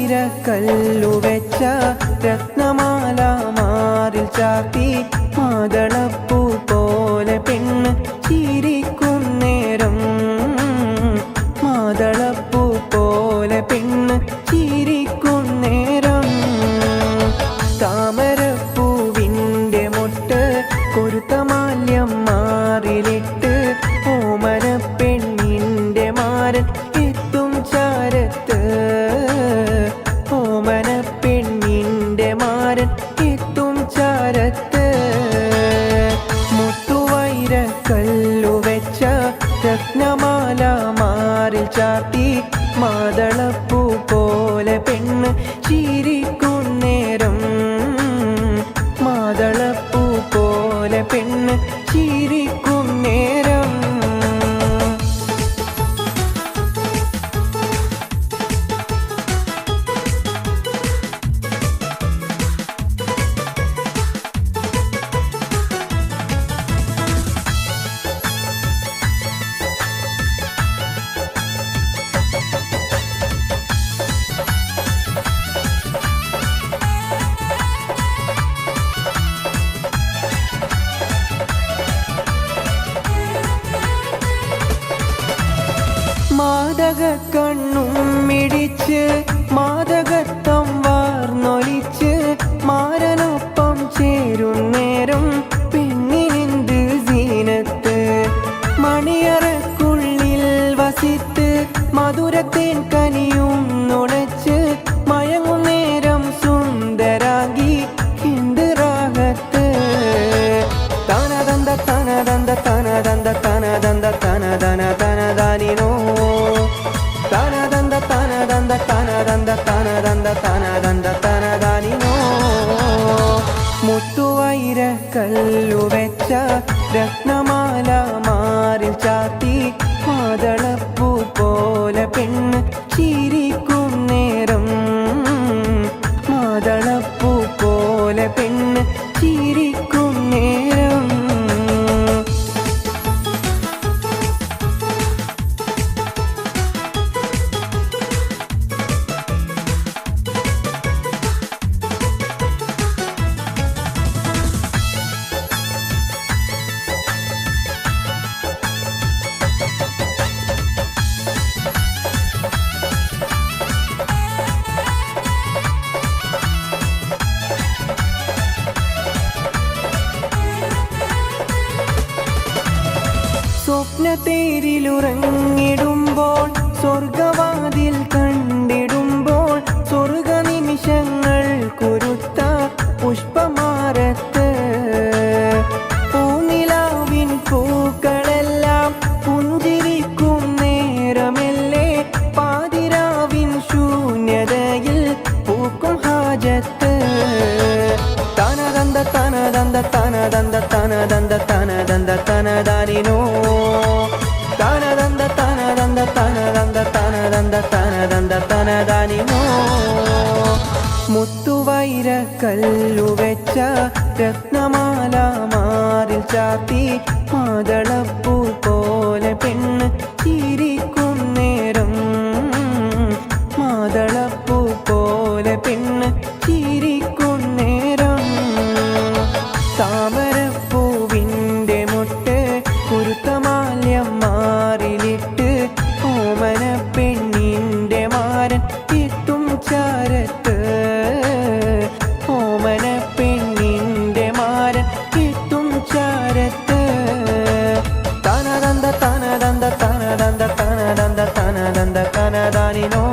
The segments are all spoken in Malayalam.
മുത്തുവൈരക്കല്ലു വെച്ച രത്നമാല മാറിൽ ചാത്തി മാതളപ്പൂ പോലെ പെണ്ണ് ചിരിക്കും നേരം മാതളപ്പൂ പോലെ പെണ്ണ് ചിരിക്കും നേരം താമരപ്പൂവിൻ്റെ മൊട്ട് കൊരുത്ത മാല്യം മാറിലിട്ട് ഓമന പെണ്ണിൻ്റെ മാരൻ എത്തും ചാരത്ത് ഓമന പെണ്ണിൻ്റെ മാരൻ എത്തും ചാരത്ത് മുത്തുവൈരക്കല്ലു വെച്ച രത്നമാല മാറിൽ ചാത്തി മാതളപ്പൂ പോലെ പെണ്ണ് ചിരിക്കും നേരം മാതളപ്പൂ പോലെ പെണ്ണ് ചിരിക്കും നേരം മാദക കണ്ണും മിടിച്ച് മാദകത്വം വാർന്നൊലിച്ച് മാരനൊപ്പം ചേരുന്നേരം പെണ്ണിനെന്ത് സീനത്ത് മണിയറക്കുള്ളിൽ വസിത്ത് മധുരത്തേൻ കനിയും നുണച്ച് മയങ്ങുന്നേരം സുന്ദരാഗി എന്ത് റാഹത്ത് തനദന്ത തനദന്ത തനദന്ത തനദന്ത തനദന തനദാനിനോ തനദന്ത തനദന്ത തനദന്ത തനദന്ത തനദന്ത തനദാനിനോ മുത്തുവൈരക്കല്ലു വെച്ച രത്നമാല മാറിൽ ചാത്തി മാതളപ്പൂ പോലെ പെണ്ണ് ചിരിക്കും നേരം മാതളപ്പൂ പോലെ പെണ്ണ് ചിരിക്കും നേരം സ്വപ്നത്തേരിലുറങ്ങിടുമ്പോൾ സ്വർഗവാതിൽ കണ്ടിടുമ്പോൾ സ്വർഗ നിമിഷങ്ങൾ കുരുത്ത പുഷ്പമാരത്ത് പൂനിലാവിൻ പൂക്കളെല്ലാം പുഞ്ചിരിക്കും നേരമല്ലേ പാതിരാവിൻ ശൂന്യതയിൽ പൂക്കും ഹാജത്ത് തനദന്ത തനദന്ത തനദന്ത തനദന്ത തനദന്ത തനദാനിനോ തനദന്ത തനദന്ത തനദന്ത തനദന്ത തനദന്ത തനദാനിനോ മുത്തുവൈരക്കല്ലു വെച്ച രത്നമാല മാറിൽ ചാത്തി മാതളപ്പൂ പോലെ പെണ്ണ് ചിരിക്കും നേരം മാതളപ്പൂ പോലെ പെണ്ണ് ചിരിക്കും നേരം താമരപ്പൂവിൻ്റെ മൊട്ട് കുരുത്ത മാല്യം മാറിലിട്ട് ഓമന പെണ്ണിൻ്റെ മാരൻ എത്തും ചാരത്ത് ഓമന പെണ്ണിൻ്റെ മാരൻ എത്തും ചാരത്ത് തനദന്ത തനദന്ത തനദന്ത തനദന്ത തനദന്ത തനദാനിനോ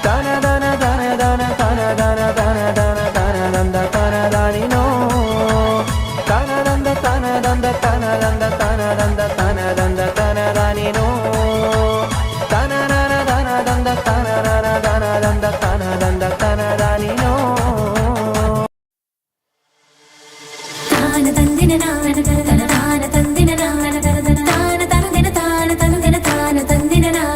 തനദന തനദന തനദന തനദന തനദന്ത തനദാനിനോ തനദന്ത തനദന്ത തനദന്ത തനദന്ത തനദന്ത തനദാനിനോ തനനന തനദന്ത തനനന തനദന്ത തനദന്ത തനദാനിനോ താന തന്ദിന നാന തന താന തന്ദിന നാന തന താന തന്ദിന താന തന്ദിന താന തന്ദിന നാ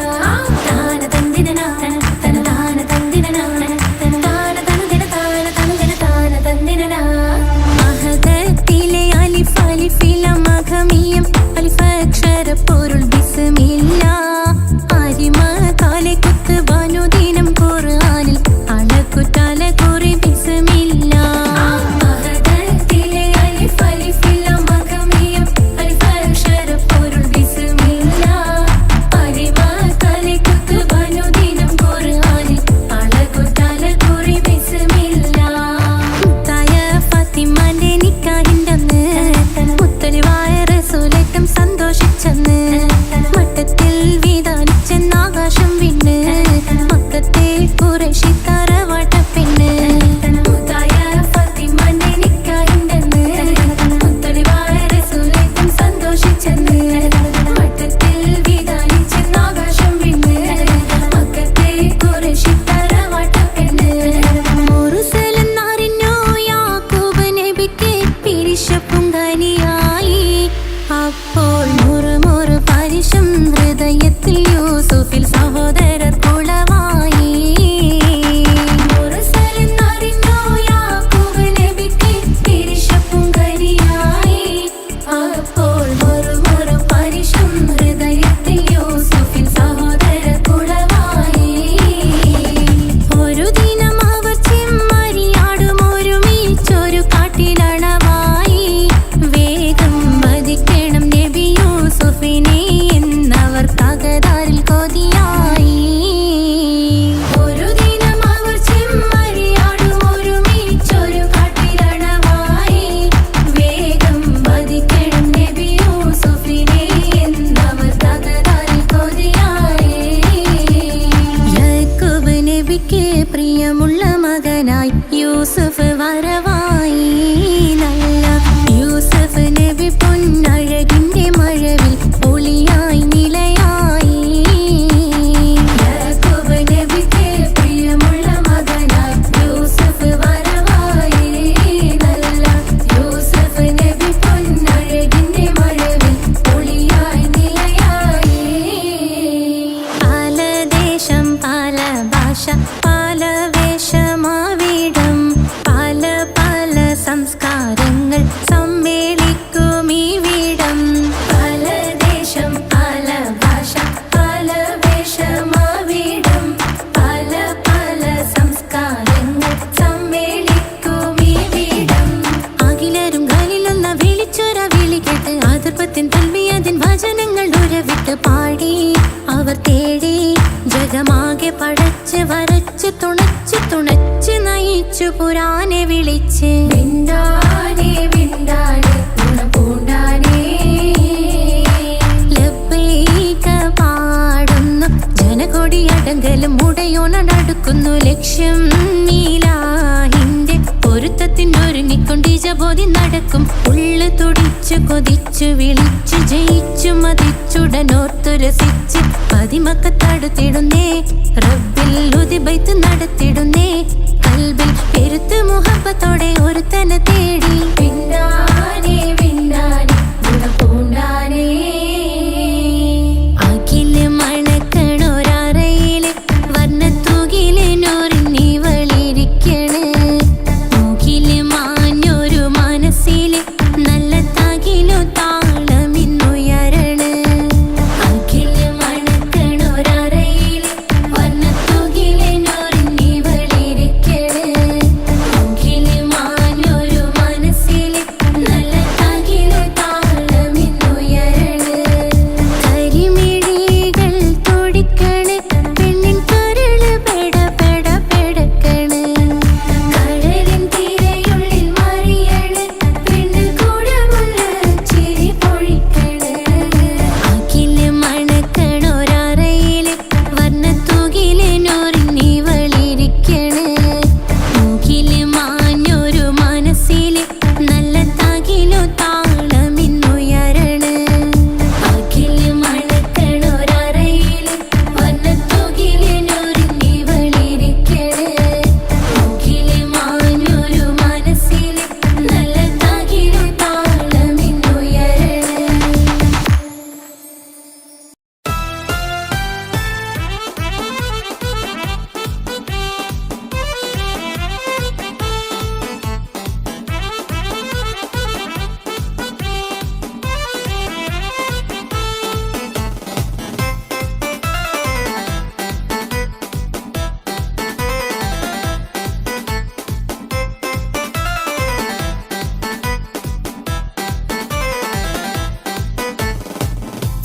പ്രിയമുള്ള മകനായി യൂസുഫ് വരവായി. നല്ല യൂസുഫ് നബി പൊന്നഴകിന്റെ മഴവിൽ ഒളിയായി നിലയായി. യാക്കൂബ് നബിക്ക് പ്രിയമുള്ള മകനായി യൂസുഫ് വരവായി. നല്ല യൂസുഫ് നബി പൊന്നഴകിന്റെ മഴവിൽ ഒളിയായി നിലയായി. പല ദേശം പല ഭാഷ പല വേഷമാവിടം പല പല സംസ്കാരങ്ങൾ സമ്മേളിക്കും ഈ വീടം. പല ദേശം പല ഭാഷ പല വേഷമാവിടം പല പല സംസ്കാരങ്ങൾ സമ്മേളിക്കും ഈ വീടം. അഖിലരും ഖലീലൊന്ന വിളിച്ചൊര വിളി കേട്ട് ആതിർപ്പത്തിൻ തൽവിയതിൻ വചനങ്ങൾ ഉരവിട്ട് പാടി അവർ തേടി. ജഗമാകെ പടച്ച് വരച്ച് തുണച്ച് തുണച്ച് നയിച്ചു പുരാനെ വിളിച്ച്. വിണ്ടാനേ വിണ്ടാനേ ഗുണപൂണ്ടാനേ ലബ്ബൈക പാടുന്നു ജനകൊടിയടങ്കലും മുടയോണടുക്കുന്നു. ലക്ഷ്യം നീലാഹിന്റെ പൊരുത്തത്തിനൊരുങ്ങിക്കൊണ്ട് ജബോധി നടക്കും. ഉള്ളു തുടിച്ചു കൊതിച്ചു വിളിച്ചു ജയിച്ചു മതിച്ചുടനോർത്തു രസിച്ച് പതിമക്കത്തടുത്തിടുന്നേ. റബ്ബിൽ ഉദിബൈത്ത് നടത്തിടുന്നേ. കൽബിൽ പെരുത്ത് മുഹബത്തോടെ ഒരുത്തനെ തേടി. വിണ്ടാനേ വിണ്ടാനേ ഗുണപൂണ്ടാനേ അഖില് മണക്കണൊരറയില് വർണ്ണത്തൂകില് നൂറിന്നി വളിരിക്കണ്. മുകില് മാഞ്ഞൊരു മനസ്സില് നല്ല തകിലു താളമിന്നുയരണ്. അഖില് മണക്കണൊരറയില് വർണ്ണത്തൂകില് നൂറിന്നി വളിരിക്കണ്. മുകില് മാഞ്ഞൊരു മനസ്സില് നല്ല തകിലു താളമിന്നുയരണ്. കരിമിഴികൾ തുടിക്കണ് പെണ്ണിൻ കരള് പെട പെട പെടക്കണ്. കടലിൻ തിരയുള്ളിൽ മറിയണ് പെണ്ണ് കൂടമുള്ള ചിരി പൊഴിക്കണ്. അഖില് മണക്കണൊരറയില് വർണ്ണത്തൂകില് നൂറിന്നി വളിരിക്കണ്. മുകില് മാഞ്ഞൊരു മനസ്സില് നല്ല തകിലു താളമിന്നുയരണ്. അഖില് മണക്കണൊരറയില് വർണ്ണത്തൂകില് നൂറിന്നി വളിരിക്കണ്. മുകില് മാഞ്ഞൊരു മനസ്സില് നല്ല തകിലു താളമിന്നുയരണ്.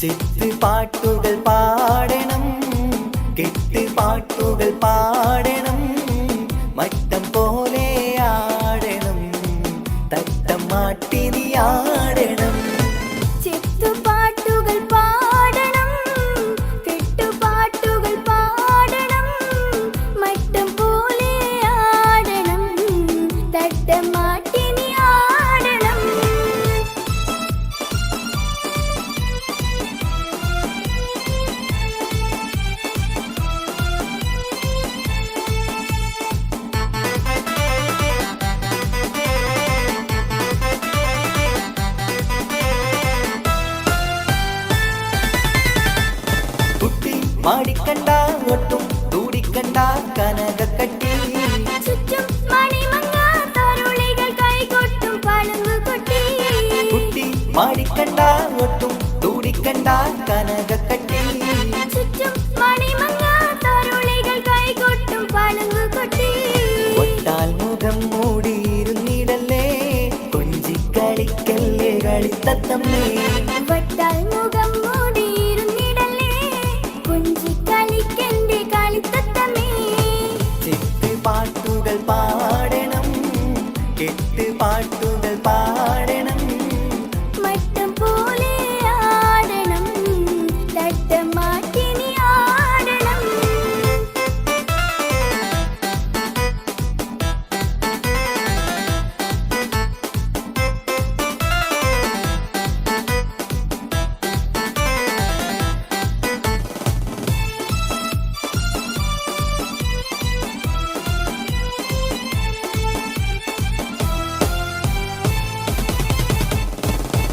ചിത്ത് പാട്ടുകൾ പാടണം കെട്ട് പാട്ടുകൾ പാടണം മട്ടം പോലെ ആടണം തട്ടം മാട്ടി നീ ആടണം. ചിത്തുപാട്ടുകൾ പാടണം കെട്ടുപാട്ടുകൾ പാടണം മട്ടം പോലെ ആടണം തട്ടം മാറ്റി നീ ആടണം. കുട്ടി മാടിക്കണ്ട ഒട്ടും തൂടിക്കണ്ട കനകക്കട്ടി. ചുറ്റും മണിമങ്ങ തരുളികൾ കൈകൊട്ടും പളുങ്കുകൊട്ടി. കുട്ടി മാടിക്കണ്ട ഒട്ടും തൂടിക്കണ്ട കനകക്കട്ടി. ചുറ്റും മണിമങ്ങ തരുളികൾ കൈകൊട്ടും പളുങ്കുകൊട്ടി. ഒട്ടാൽ മുഖം മൂടിയിരുന്നിടല്ലേ കൊഞ്ചിക്കളിക്കല്ലേ കളിത്തത്തമ്മേ. വട്ടാൽ മുഖം മൂടിയിരുന്നിടല്ലേ കുഞ്ചിക്കളിക്കന്റെ കളിത്തത്തമ്മേ. ചിത്ത് പാട്ടുകൾ പാടണം കെട്ട് പാട്ടുകൾ പാടണം മട്ടം പോലെ ആടണം തട്ടം മാറ്റി നീ ആടണം.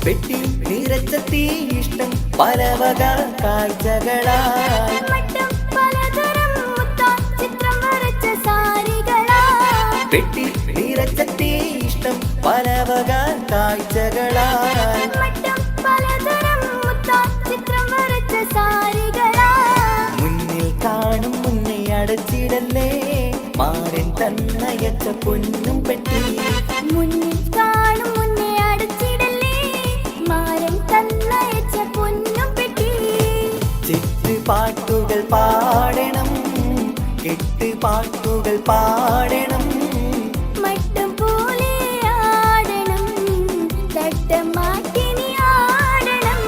പെട്ടി നിറച്ച തീ ഇഷ്ടം പലവക കാഴ്ചകളായി മട്ടും പലതരം മുത്താൻ ചിത്രം വരച്ച സാരികളായി പെട്ടി നിറച്ച തീ ഇഷ്ടം പലവക കാഴ്ചകളായി മട്ടും പലതരം മുത്താൻ ചിത്രം വരച്ച സാരികളായി മുന്നിൽ കാണും മുന്നേ അടച്ചിടല്ലേ മാരൻ തന്നയച്ച പൊന്നും പെട്ടി മുന്നിൽ കാണും മുന്നേ അടച്ചിടല്ലേ മാരൻ തന്നയച്ച പൊന്നും പെട്ടി ചിത്ത് പാട്ടുകൾ പാടണം കെട്ട് പാട്ടുകൾ പാടണം മട്ടും പോലെ ആടണം തട്ടം മാറ്റിനി ആടണം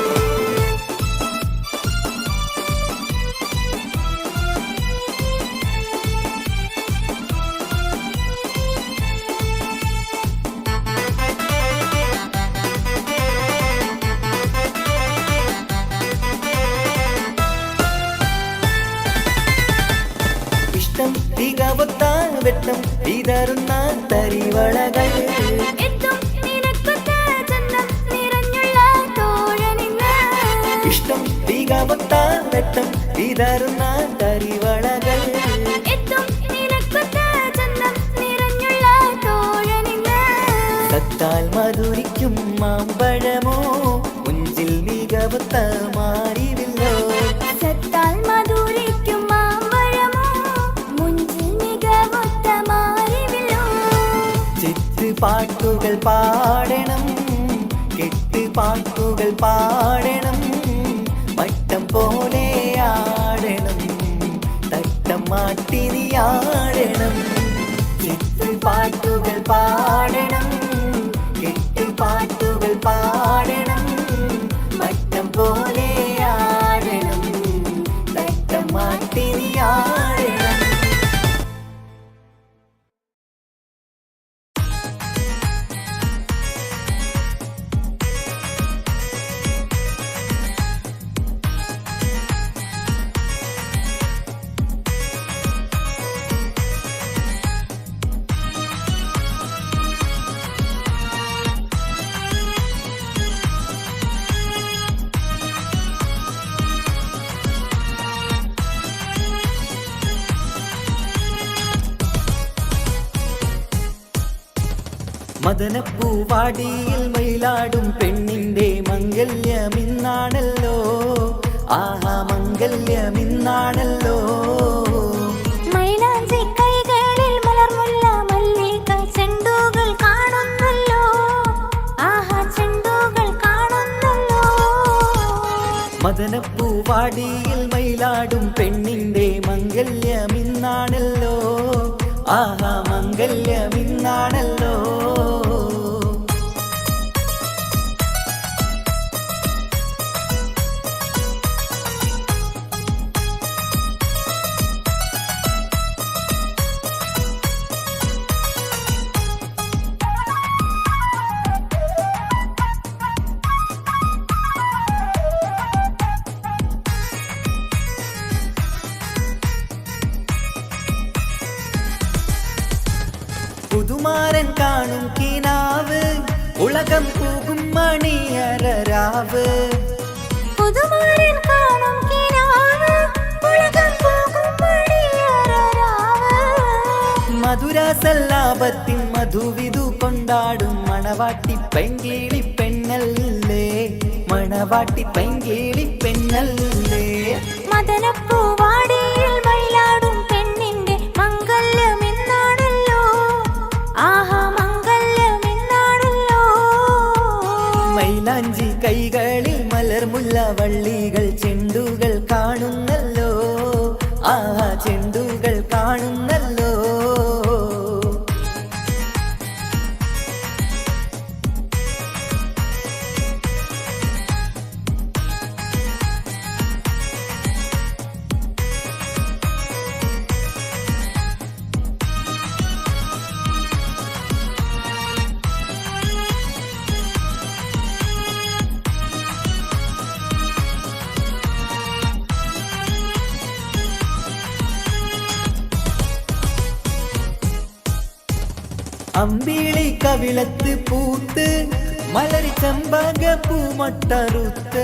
ഇഷ്ടം തികവത്ത വെട്ടം വിതറുന്ന തരിവളകൾ എത്തും നിനക്കൊത്ത ചന്തം നിറഞ്ഞുള്ള തോഴനിന്ന് ഇഷ്ടം തികവത്ത വെട്ടം വിതറുന്ന തരിവളകൾ എത്തും നിനക്കൊത്ത ചന്തം നിറഞ്ഞുള്ള തോഴനിന്ന് സത്താൽ മധുരിക്കും മാമ്പഴമോ മുഞ്ചിൽ മികവത്ത മാറിവില്ലോ സത്താൽ മധുരിക്കും മാമ്പഴമോ മുഞ്ചിൽ മികവൊത്ത മാറിവില്ലോ ചിത്ത് പാട്ടുകൾ പാടണം കെട്ട് പാട്ടുകൾ പാടണം മട്ടം പോലെ ആടണം തട്ടം മാട്ടിനി ആടണം ചിത്ത് പാട്ടുകൾ പാടണം കെട്ട് പാട്ടുകൾ പാടണം മട്ടം പോലെ ആടണം തട്ടം മാട്ടിനി ആടണം മദനപ്പൂവാടിയിൽ മയിലാടും പെണ്ണിന്റെ മംഗല്യമിന്നാണല്ലോ ആഹാ മംഗല്യമിന്നാണല്ലോ മൈലാഞ്ചി കൈകളിൽ മലർമുല്ല മല്ലിക ചെണ്ടുകൾ കാണുന്നല്ലോ ആഹാ ചെണ്ടുകൾ കാണുന്നല്ലോ മദനപ്പൂവാടിയിൽ മയിലാടും പെണ്ണിന്റെ മംഗല്യമിന്നാണല്ലോ ആഹാ മംഗല്യമിന്നാണല്ലോ പുതുമാരൻ കാണും കിനാവ് ഉലകം പോകും മണിയറരാവ് പുതുമാരൻ കാണും കിനാവ് ഉലകം പോകും മണിയറരാവ് മധുരസല്ലാപത്തിൻ മധുവിധു കൊണ്ടാടും മണവാട്ടി പെങ്കിളി പെണ്ണല്ലേ മണവാട്ടി പെങ്കിളി പെണ്ണല്ലേ മദനപ്പൂവാടിയിൽ മയിലാടും പെണ്ണിന്റെ മംഗല്യമിന്നാണല്ലോ ആഹാ മംഗല്യമിന്നാണല്ലോ മൈലാഞ്ചി കൈകളിൽ മലർമുല്ല വള്ളികൾ ചെണ്ടുകൾ കാണുന്നല്ലോ ആഹാ ചെണ്ടുകൾ കാണുന്നല്ലോ അമ്പിളി കവിളത്ത് പൂത്ത് മലരി ചെമ്പകപ്പൂ മൊട്ടറുത്ത്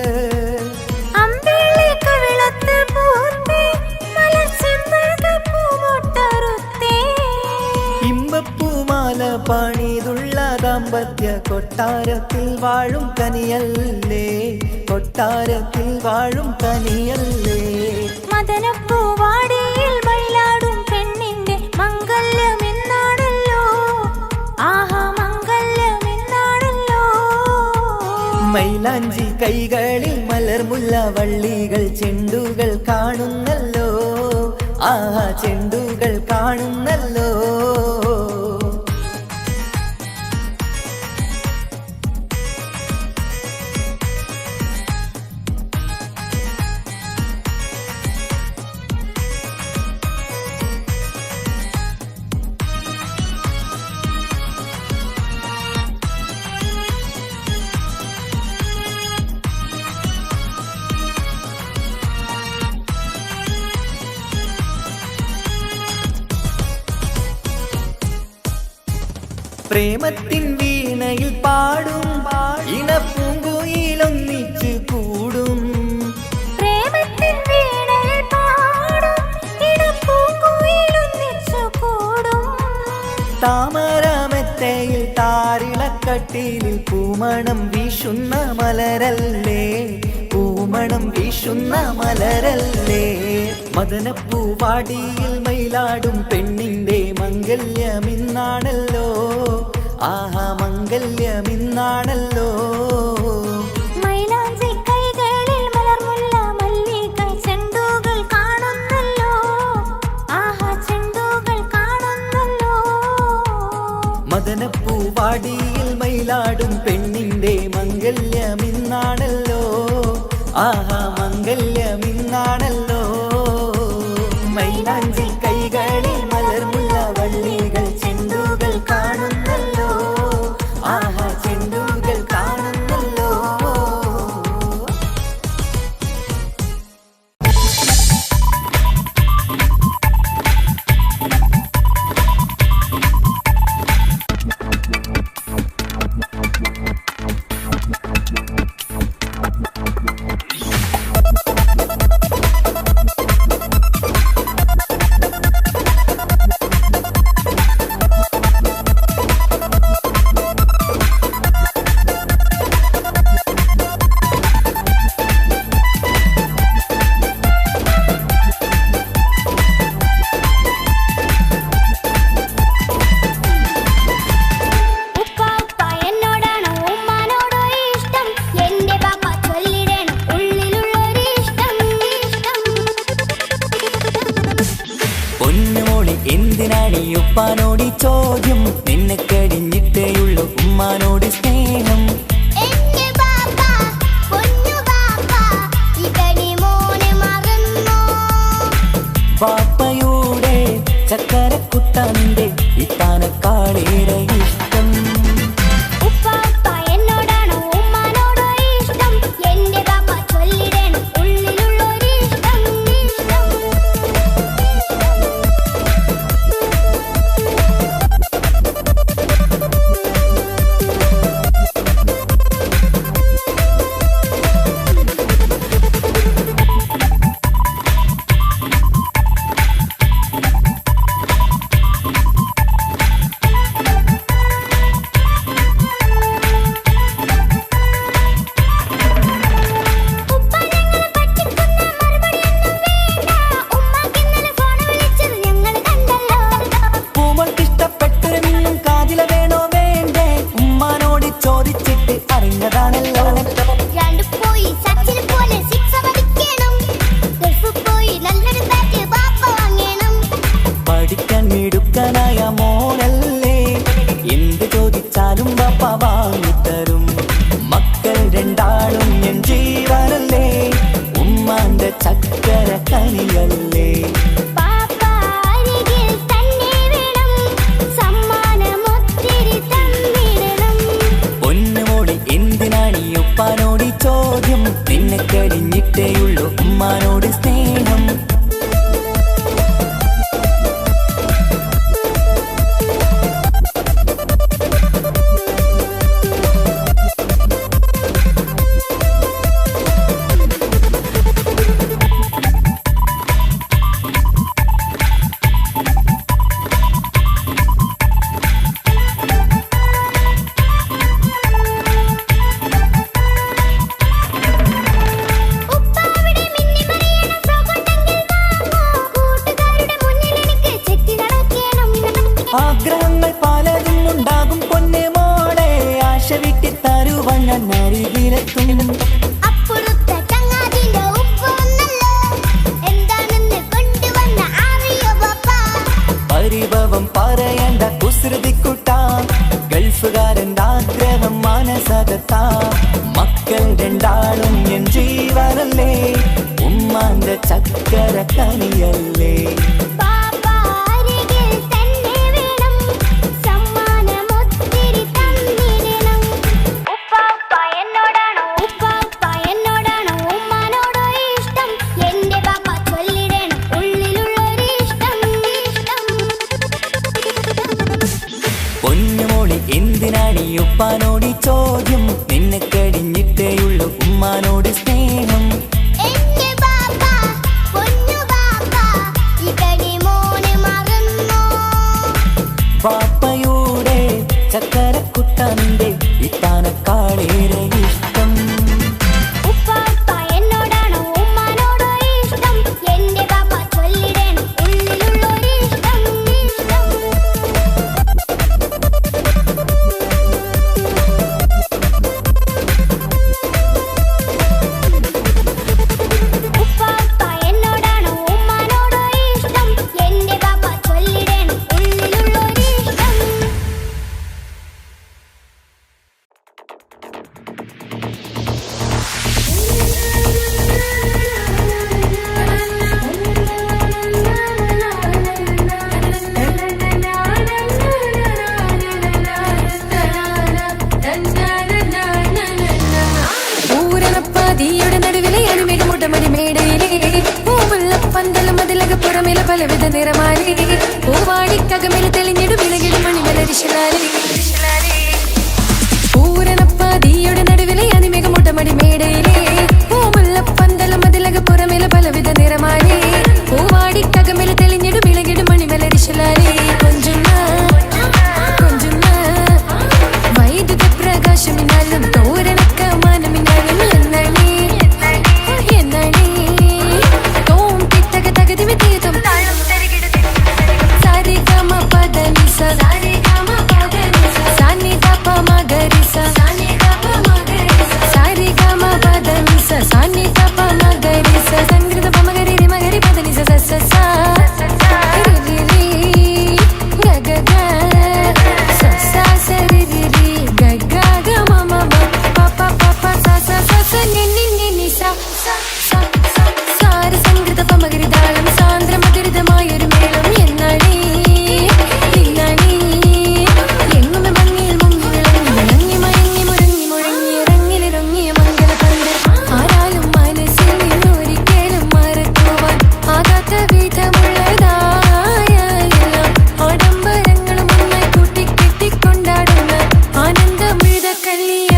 അമ്പിളി കവിളത്ത് പൂത്തേ മലർ ചെമ്പകപ്പൂ മൊട്ടറുത്തേ ഇമ്പപ്പൂമാല പണിതുള്ള ദാമ്പത്യ കൊട്ടാരത്തിൽ വാഴും കനിയല്ലേ, കൊട്ടാരത്തിൽ വാഴും കനിയല്ലേ. മദനപ്പൂവാടിയിൽ മയിലാടും പെണ്ണിന്റെ മംഗല്യമെന്നാണല്ലോ, ആഹാ മംഗല്യമെന്നാണല്ലോ. മൈലാഞ്ചി കൈകളിൽ മലർമുല്ല വള്ളികൾ ചെണ്ടുകൾ കാണുന്നല്ലോ, ആഹാ ചെണ്ടുകൾ കാണുന്നല്ലോ. പ്രേമത്തിൻ വീണയിൽ പാടും ഇണപ്പൂങ്കുയിലൊന്നിച്ചു കൂടും, പ്രേമത്തിൻ വീണയിൽ പാടും ഇണപ്പൂങ്കുയിലൊന്നിച്ചു കൂടും. താമരമെത്തയിൽ താരിളക്കട്ടിലിൽ പൂമണം വീശുന്ന മലരല്ലേ, പൂമണം വീശുന്ന മലരല്ലേ. മദനപ്പൂവാടിയിൽ മയിലാടും പെണ്ണിന്റെ മംഗല്യമിന്നാണല്ലോ, ആഹാ മംഗല്യമിന്നാണല്ലോ. മൈലാഞ്ചി കൈകളിൽ മലർമുല്ല മല്ലികൾ ചെണ്ടുകൾ കാണുന്നല്ലോ, ആഹാ ചെണ്ടുകൾ കാണുന്നല്ലോ. മദനപ്പൂവാടിയിൽ മയിലാടും പെണ്ണിന്റെ മംഗല്യമിന്നാണല്ലോ, ആഹാ മംഗല്യമിന്നാണല്ലോ. മൈലാഞ്ചി കൈകളിൽ മലർമുല്ല വള്ളികൾ ചെണ്ടുകൾ കാണുന്നല്ലോ, ആഹാ ചെണ്ടുകൾ കാണുന്നല്ലോ. എന്തിനാണ് ഉപ്പാനോട് ചോദ്യം, നിന്നെ കഴിഞ്ഞിട്ടേയുള്ളൂ ഉമ്മാനോട് സ്നേഹം. പാപ്പയുടെ ചക്കരക്കുട്ടന്റെ ഇത്താനക്കാളേറെ ഇഷ്ടം. വീട്ടിലെത്തും. അപ്പുറത്തെ ചങ്ങാതിന്റെ ഉപ്പൊന്നല്ലോ എന്താണെന്ന് കൊണ്ടുവന്ന അറിയോ ബാപ്പ. പരിഭവം പറയണ്ട കുസൃതിക്കുട്ടാ, ഗൾഫുകാരൻ്റെ ആഗ്രഹം മനസ്സകത്താ. മക്കൾ രണ്ടാളും എൻ ജീവനല്ലേ, ഉമ്മാന്റെ ചക്കര കനിയല്ലേ. ബാപ്പ അരികിൽ തന്നെ വേണം, സമ്മാനമൊത്തിരി തന്നിടണം. ഉപ്പാപ്പ എന്നോടാണോ ഉമ്മാനോടോ ഇഷ്ടം, എന്റെ ബാപ്പ ചൊല്ലിടണം ഉള്ളിലുള്ളൊരിഷ്ടം. പൊന്നുമോളി എന്തിനാണ് ഈ ഉപ്പാനോട് ചോദ്യം, നിന്നെ കഴിഞ്ഞിട്ടേയുള്ളൂ ഉമ്മാനോട് സ്നേഹം. എന്റെ ബാപ്പ പൊന്നു ബാപ്പ ഇകടി മോനെ മറന്നോ. പാപ്പയുടെ ചക്കരക്കുട്ടന്റെ ഇത്താനക്കാളേറെ ഇഷ്ടം. ഉപ്പാപ്പ എന്നോടാണോ ഉമ്മാനോടോ ഇഷ്ടം, എന്റെ ബാപ്പ ചൊല്ലിടണം ഉള്ളിലുള്ളൊരിഷ്ടം. ഉപ്പാപ്പ എന്നോടാണോ ഉമ്മാനോടോ ഇഷ്ടം, എന്റെ ബാപ്പ ചൊല്ലിടണം ഉള്ളിലുള്ളൊരിഷ്ടം. പൂരണപ്പാതിയുടെ നടുവിലെ അനുമേഘമുട്ടമടി മേടയിലെ പൂവുള്ള പന്തലും അതിലക പുറമേല പലവിധ നിറമാലി പൂവാടിക്കകമേല തെളിഞ്ഞിടും ഇളകിടും മണിമലരിശലാലി. പൂരണപ്പാതിയുടെ നടുവിലെ അനുമേഘമുട്ടമടി മേടയിലെ പൂവുള്ള പന്തലും അതിലക പുറമേല പലവിധ നിറമാലി പൂവാടിക്കകമേല തെളിഞ്ഞിടും ഇളകിടും മണിമലരിശലാലി. കൊഞ്ചുന്ന വൈദ്യുത പ്രകാശമിനാലും തോരണക്ക മാനമിനാലും എന്നണി തോം തിത്തക തകതി വിതീതം സാരിഗമ പദനിസ സാനിദപ മഗരിസ സാരിഗമ പദനിസ സാനിദപ മഗരിസ സംഗൃത പമഗരി മഗരി പദനിസ സസ രി രി ഗഗ ഗ സസ സരി രി ഗഗ ഗ മമ പ പ പ പ സസ സസ നി നി നി നി സ സാര സംഗൃത പമഗരി താളം സാന്ദ്ര മധുരിതമായൊരു മേളം എന്നണി ഇന്നണി എങ്ങുമെ ഭംഗിയിൽ മുങ്ങി വിളങ്ങി വിളങ്ങി മയങ്ങി മുരങ്ങി മുഴങ്ങി ഇറങ്ങിലിറങ്ങിയ മംഗളപന്ത് ആരാലും മനസ്സിൽ നിന്നൊരിക്കലും മറക്കുവാൻ ആകാത്ത വിധമുള്ളതായ എല്ലാം ആഡംബരങ്ങളും ഒന്നായി കൂട്ടിക്കെട്ടിക്കൊണ്ടാടുന്ന ആനന്ദമൃത കല്യാണം.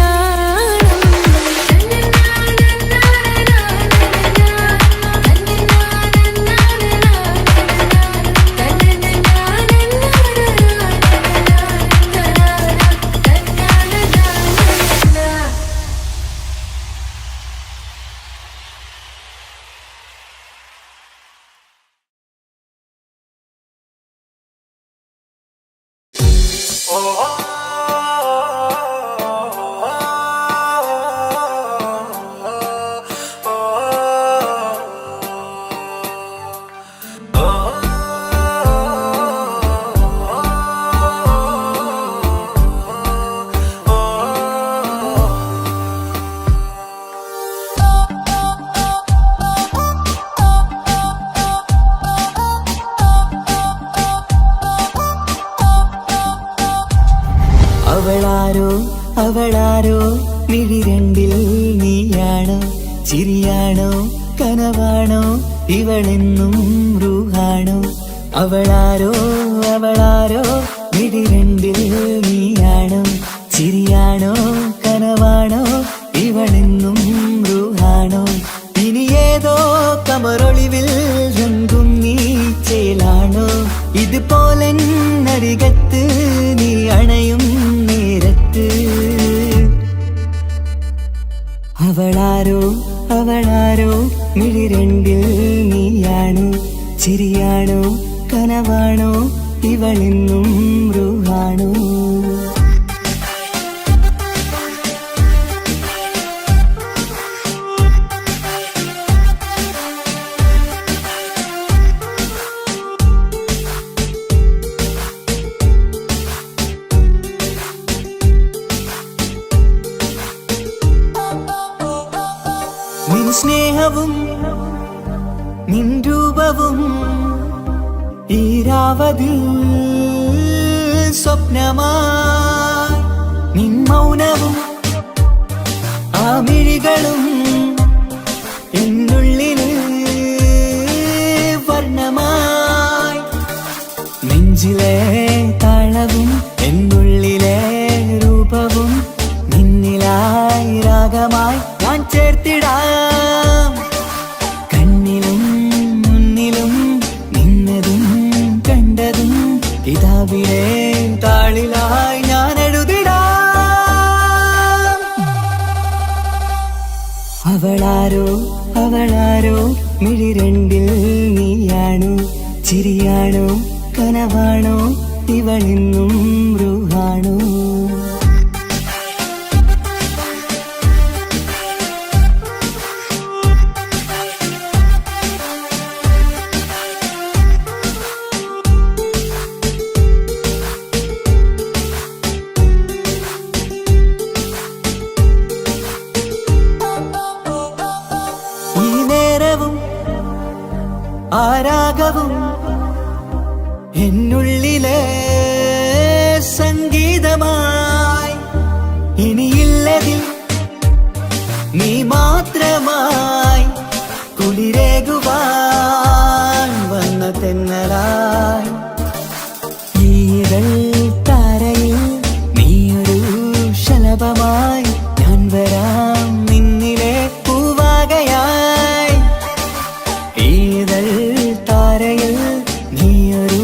അവളാരോ മിഴിരണ്ടിൽ നീയാണോ, ചിരിയാണോ കനവാണോ ഇവളെന്നും റൂഹാണോ. അവളാരോ മിഴിരണ്ടിൽ നീയാണോ, ചിരിയാണോ കനവാണോ ഇവളെന്നും റൂഹാണോ. ഇനി ഏതോ കമറൊളിവിൽ രംഗും നീ ചേലാണോ, ഇതുപോലെ നരികത്ത് നീ അണയും നേരത്ത്. അവളാരോ മിഴിരണ്ടിൽ നീയാണോ, ചിരിയാണോ കനവാണോ ഇവളെന്നും റൂഹാണോ. സ്നേഹവും നിൻ രൂപവും ഈരാവതിൽ സ്വപ്നമായി നിൻ മൗനവും ആ മിഴികളും എന്നുള്ളിൽ വർണ്ണമായി നെഞ്ചിലെ താളവും എന്നുള്ളിലെ രൂപവും നിന്നിലായി രാഗമായി ഞാൻ ചേർത്തിടാം കണ്ണിലും മുന്നിലും നിന്നതും കണ്ടതും കിതാബിലെ താളിലായി ഞാൻ എഴുതിടാം അവളാരോ അവളാരോ മിഴിരണ്ടിൽ നീയാണോ ചിരിയാണോ കനവാണോ ഇവളിന്നും റൂഹാണോ ഈ നേരവും ആരാഗവും എന്നുള്ളിലെ സംഗീതമായി ഇനിയില്ലതിൽ നീ മാത്രമായി കുളിരേകുവാൻ വന്ന തെന്നലായി ഈതൾ താരയിൽ നീയൊരു ശലഭമായി ഞാൻ വരാം നിന്നിലെ പൂവാകയായി ഈതൾ താരയിൽ നീയൊരു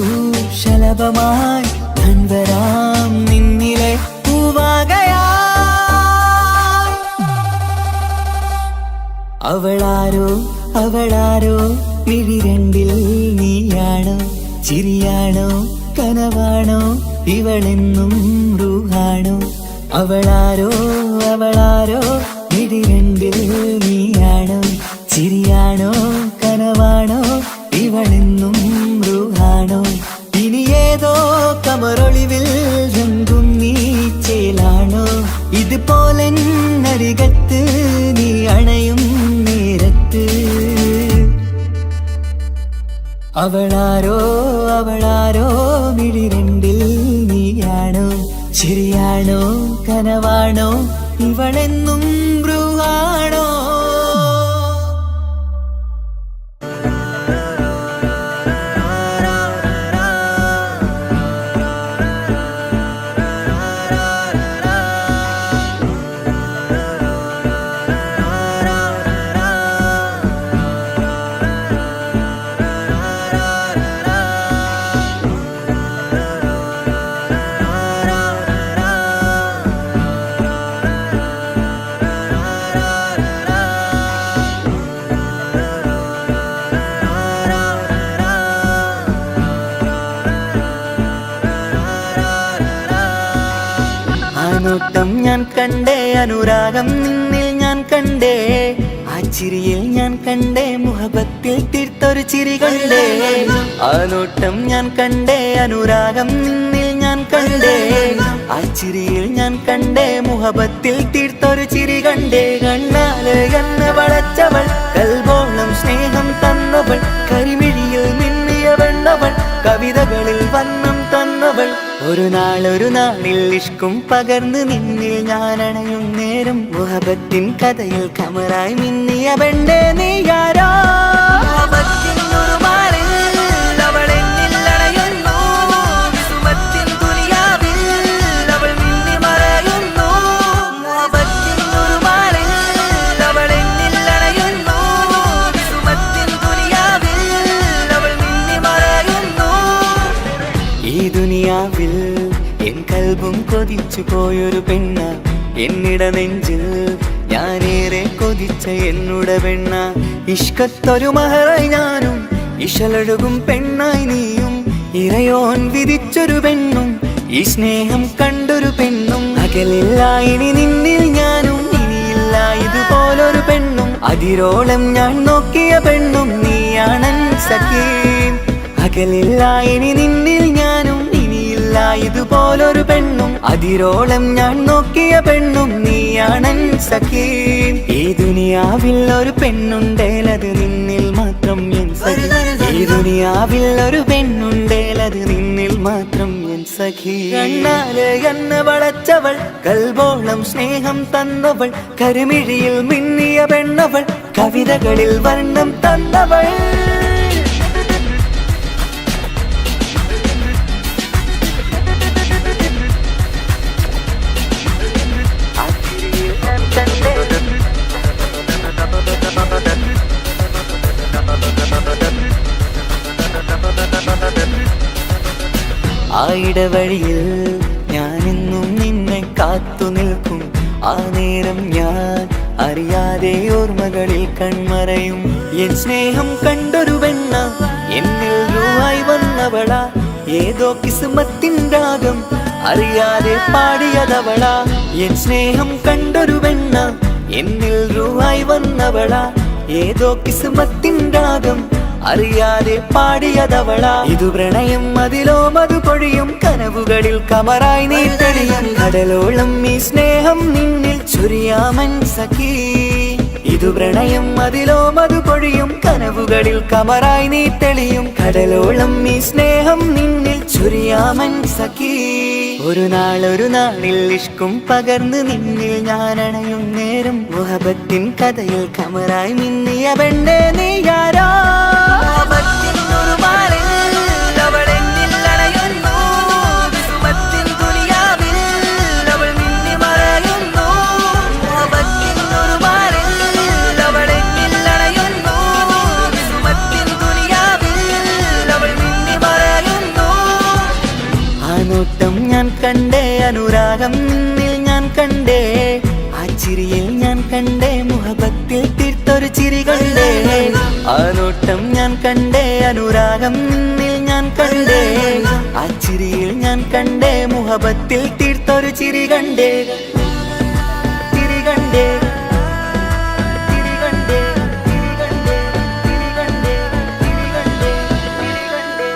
ശലഭമായി ഞാൻ വരാം നിന്നിലെ പൂവാകയായി അവളാരോ അവളാരോ മിഴിരണ്ടിൽ നീയാണോ ചിരിയാണോ കനവാണോ ഇവളെന്നും റൂഹാണോ അവളാരോ അവളാരോ മിഴിരണ്ടിൽ നീയാണോ ചിരിയാണോ കനവാണോ ഇവളെന്നും റൂഹാണോ ഇനി ഏതോ കമറൊളിവിൽ രംഗും നീ ചേലാണോ ഇതുപോലെ നരികത്ത് നീ അണയും നേരത്ത് അവളാരോ അവളാരോ മിഴിരണ്ടിൽ നീയാണോ ശരിയാണോ കനവാണോ ഇവളെന്നും ബ്രൂഹാണോ നോട്ടം ഞാൻ കണ്ടേ അനുരാഗം നിന്നിൽ ഞാൻ കണ്ടേ ആ ചിരിയിൽ ഞാൻ കണ്ടേ മുഹബത്തിൽ തീർത്തൊരു ചിരി കണ്ടേ ആ നോട്ടം ഞാൻ കണ്ടേ അനുരാഗം നിന്നിൽ ഞാൻ കണ്ടേ ആ ചിരിയിൽ ഞാൻ കണ്ടേ മുഹബത്തിൽ തീർത്തൊരു ചിരി കണ്ടേ കണ്ണാല് എന്നെ വളച്ചവൾ കൽബോളം സ്നേഹം തന്നവൾ കരിമിഴിയിൽ മിന്നിയ വെണ്ണവൾ കവിതകളിൽ വന്നം തന്നവൾ ഒരു നാളിൽ ഇഷ്കും പകർന്ന് നിന്നിൽ ഞാൻ അണയും നേരം മുഹബത്തിൻ കഥയിൽ കമറായി മിന്നിയ പെണ്ണേ നീയാരോ എൻ കൽബും കൊതിച്ചു പോയൊരു പെണ്ണ എന്നിട നെഞ്ചിൽ ഞാനേറെ കൊതിച്ച എന്നുട പെണ്ണ ഇഷ്കത്തൊരു മഹറായി ഞാനും ഇശലൊഴുകും പെണ്ണായി നീയും ഇറയോൻ വിധിച്ചൊരു പെണ്ണും ഈ സ്നേഹം കണ്ടൊരു പെണ്ണും അകലില്ല ഇനി നിന്നിൽ ഞാനും ഇനിയില്ല ഇതുപോലൊരു പെണ്ണും അതിരോളം ഞാൻ നോക്കിയ പെണ്ണും നീയാണൻ സഖീ അകലില്ല ഇനി നിന്നിൽ ഞാനും ഇനിയില്ല ഇതുപോലൊരു പെണ്ണും അതിരോളം ഞാൻ നോക്കിയ പെണ്ണും നീയാണൻ സഖി. ഈ ദുനിയാവിൽ ഒരു പെണ്ണുണ്ടേലത് നിന്നിൽ മാത്രം എൻ സഖി. ഈ ദുനിയാവിൽ ഒരു പെണ്ണുണ്ടേലത് നിന്നിൽ മാത്രം എൻ സഖി. കണ്ണാലെ എന്നെ വളച്ചവൾ, കൽബോളം സ്നേഹം തന്നവൾ, കരുമിഴിയിൽ മിന്നിയ പെണ്ണവൾ, കവിതകളിൽ വർണ്ണം തന്നവൾ. ആ ഇടവഴിയിൽ ഞാനെന്നും നിന്നെ കാത്തു നിൽക്കും. ആ നേരം ഞാൻ അറിയാതെ ഓർമ്മകളിൽ കൺമറയും. എൻ സ്നേഹം കണ്ടൊരു പെണ്ണ എന്നിൽ രൂപായി വന്നവളാ, ഏതോ കിസ്മത്തിൻ രാഗം അറിയാതെ പാടിയതവളാ. എൻ സ്നേഹം കണ്ടൊരു പെണ്ണ എന്നിൽ രൂപായി വന്നവളാ, ഏതോ കിസ്മത്തിൻ രാഗം അറിയാതെ പാടിയതവളാ. ഇതു പ്രണയം അതിലോ മധു പൊഴിയും, കനവുകളിൽ കമറായി നീ തെളിയും. കടലോളം ഈ സ്നേഹം നിന്നിൽ ചൊരിയാമൻ സഖി. ഇതു പ്രണയം അതിലോ മധു പൊഴിയും, കനവുകളിൽ കമറായി നീ തെളിയും. കടലോളം ഈ സ്നേഹം നിന്നിൽ ചൊരിയാമൻ സഖി. ഒരു നാളിൽ ഇഷ്കും പകർന്ന് നിന്നിൽ ഞാൻ അണയും നേരം, മുഹബത്തിൻ കഥയിൽ കമറായി മിന്നിയ പെണ്ണേ നീയാരാ. ഞാൻ കണ്ടേ അനുരാഗം നിന്നിൽ ഞാൻ കണ്ടേ, ആ ചിരിയിൽ ഞാൻ കണ്ടേ മുഹബത്തിൽ തീർത്തൊരു ചിരി കണ്ടേ. ആ നോട്ടം ഞാൻ കണ്ടേ അനുരാഗം നിന്നിൽ ഞാൻ കണ്ടേ, ആ ചിരിയിൽ ഞാൻ കണ്ടേ മുഹബത്തിൽ തീർത്തൊരു ചിരി കണ്ടേ. ചിരി കണ്ടേ, ചിരി കണ്ടേ, ചിരി കണ്ടേ, ചിരി കണ്ടേ, ചിരി കണ്ടേ, ചിരി കണ്ടേ.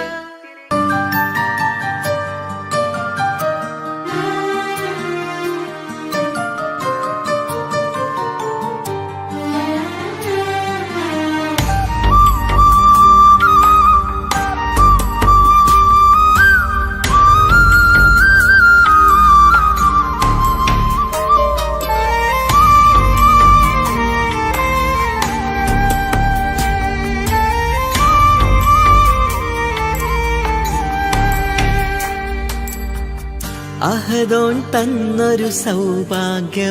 അഹദോൻ തന്നൊരു സൗഭാഗ്യമാണിവള്,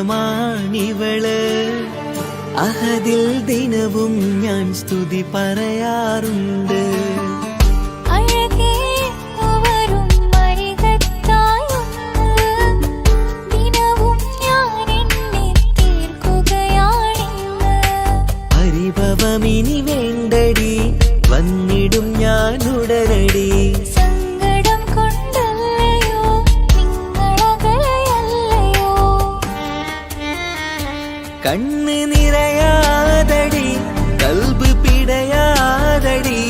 അഹദിൽ ദിനവും ഞാൻ സ്തുതി പറയാറുണ്ട്. പരിഭവമിനി വേണ്ടടി, വന്നിടും ഞാൻ ഉടനടി. കണ്ണ് നിറയാതടി, കൽബ് പിടയാതടി,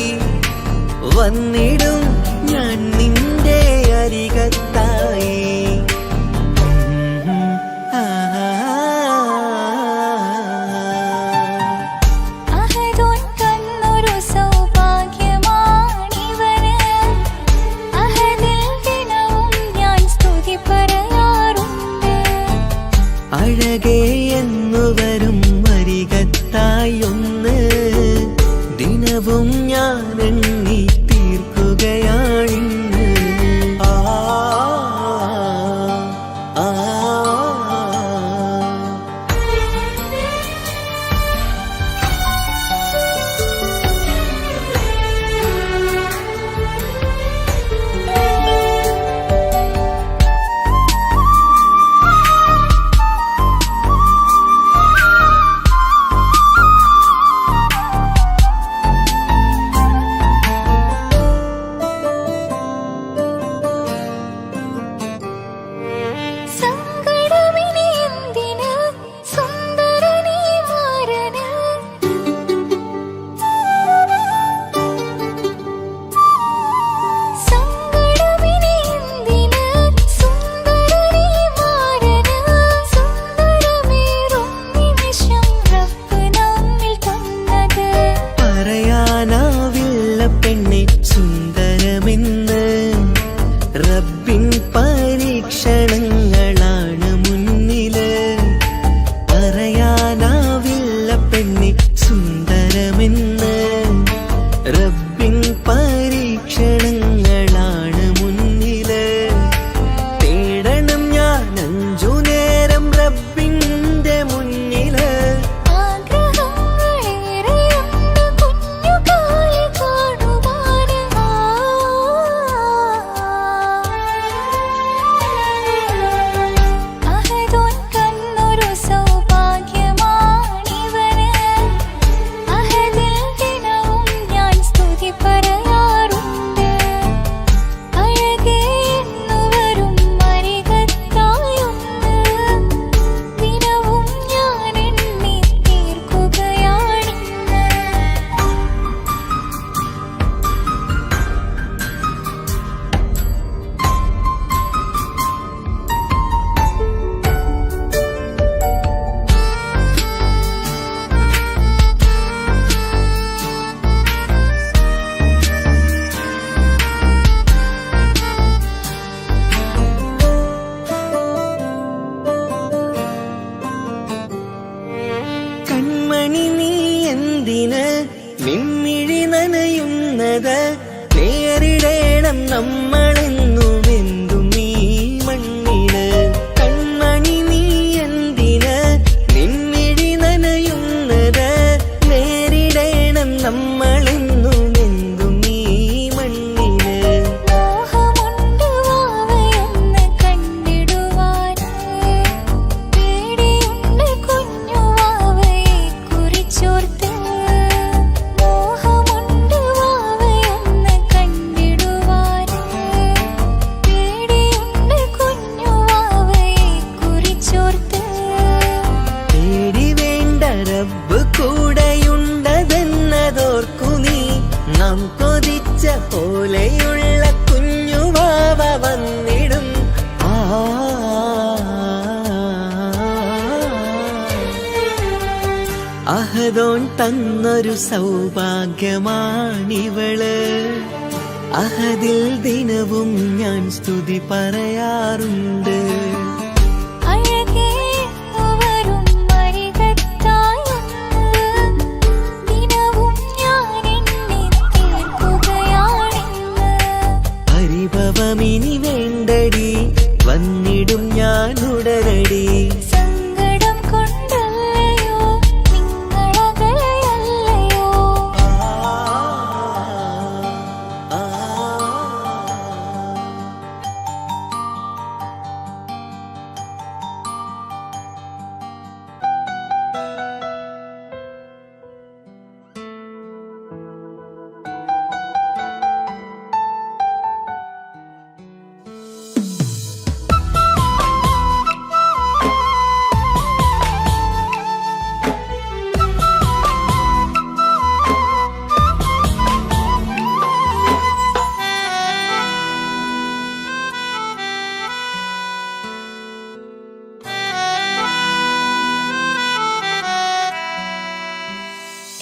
വന്നിടും ഞാൻ നിന്റെ അരികത്തായി. അഴകേ എന്നു വരും അരികത്തായി ഒന്ന്, ദിനവും ഞാൻ എണ്ണി തീർക്കുകയാണിന്ന്. നമ്മളെന്നും എന്തും നീ മണ്ണില്. കൺമണി നീ എന്തിന് നിൻമിഴി നനയുന്നത്? നേരിടേണം നമ്മളെന്നും എന്തും നീ മണ്ണില്. മോഹമുണ്ട് വാവയൊന്ന് കണ്ടിടുവാൻ, പേടിയുണ്ട് കുഞ്ഞു വാവയെ കുറിച്ചോർത്ത്. മോഹമുണ്ട് വാവയൊന്ന് കണ്ടിടുവാൻ, പേടിയുണ്ട് കുഞ്ഞു വാവയെ കുറിച്ചോർത്ത്. പേടി വേണ്ട, റബ്ബ് കൂടെയുണ്ടതെന്നതോർക്കു നീ. നാം കൊതിച്ച പോലെയുള്ള കുഞ്ഞുവാവ വന്നിടും. അഹദോൻ തന്നൊരു സൗഭാഗ്യമാണിവള്. അഹദിൽ ദിനവും ഞാൻ സ്തുതി പറയാറുണ്ട്. അഴകേ വരും അരികത്തായൊന്ന്, ദിനവും ഞാൻ എണ്ണി തീർക്കുകയാണിന്ന്. പരിഭവമിനി വേണ്ടടി, വന്നിടും ഞാൻ ഉടനടി. സങ്കടം കൊണ്ടല്ലയോ നിങ്ങളകലെയല്ലയോ?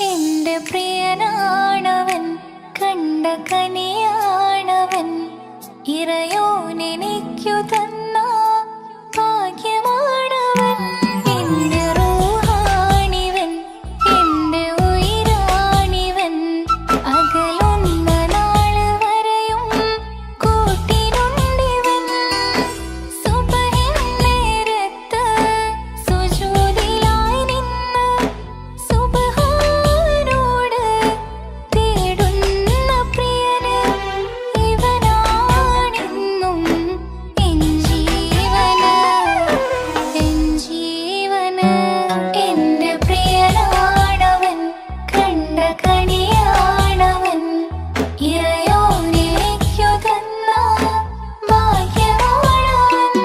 എന്റെ പ്രിയനാണവൻ, കണ്ട കനിയാണവൻ, ഇറയോനെനിക്കു തന്ന ഭാഗ്യമാണവൻ. എന്റെ റൂഹാണിവൻ, എന്റെ ഉയിരാണിവൻ, അകലുന്ന നാള് വരെയും കൂട്ടിനുണ്ടിവൻ. സുബഹിൻ നേരത്ത് സുജൂദിലായി നിന്ന് സുബ്ഹാനോട് തേടുന്ന പ്രിയന്, ഇവനാണെന്നും എൻ ജീവന്, എൻ ജീവന്. എന്റെ പ്രിയനാണവൻ, കണ്ട കനിയാണവൻ, ഇറയോനെനിക്കു തന്ന ഭാഗ്യമാണവൻ.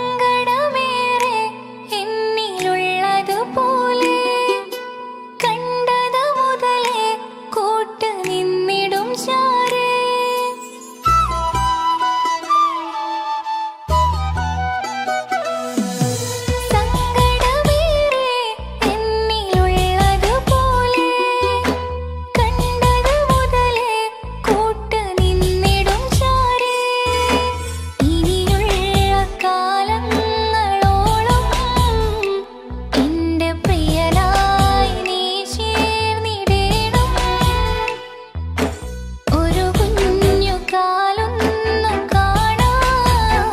സങ്കടമേറെ എന്നിലുള്ളതുപോലെ, കണ്ടത് മുതലേ കൂട്ട് നിന്നിടും ചാരേ. സങ്കടമേറെ എന്നിലുള്ളതുപോലെ, കണ്ടത് മുതലേ കൂട്ട് നിന്നിടും ചാരേ. ഇനിയുള്ള കാലങ്ങളോളം എന്റെ പ്രിയനായി നീ ചേർന്നിടേണം. ഒരു കുഞ്ഞു കാലൊന്നു കാണാൻ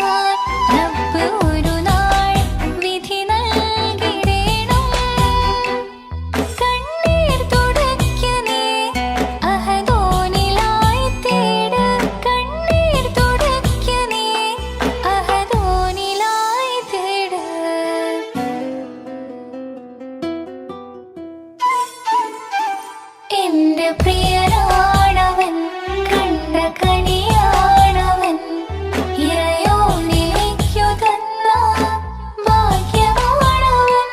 റബ്ബ് ഒരു നാൾ വിധി നൽകിടേണം. കണ്ണീർ തുടയ്ക്കു നീ അഹദോനിലായി തേട്, കണ്ണീർ തുടയ്ക്കു നീ അഹദോനിലായി തേട്. എന്റെ പ്രിയനാണവൻ, കണ്ട കനിയാണവൻ, ഇറയോനെനിക്കു തന്ന ഭാഗ്യമാണവൻ.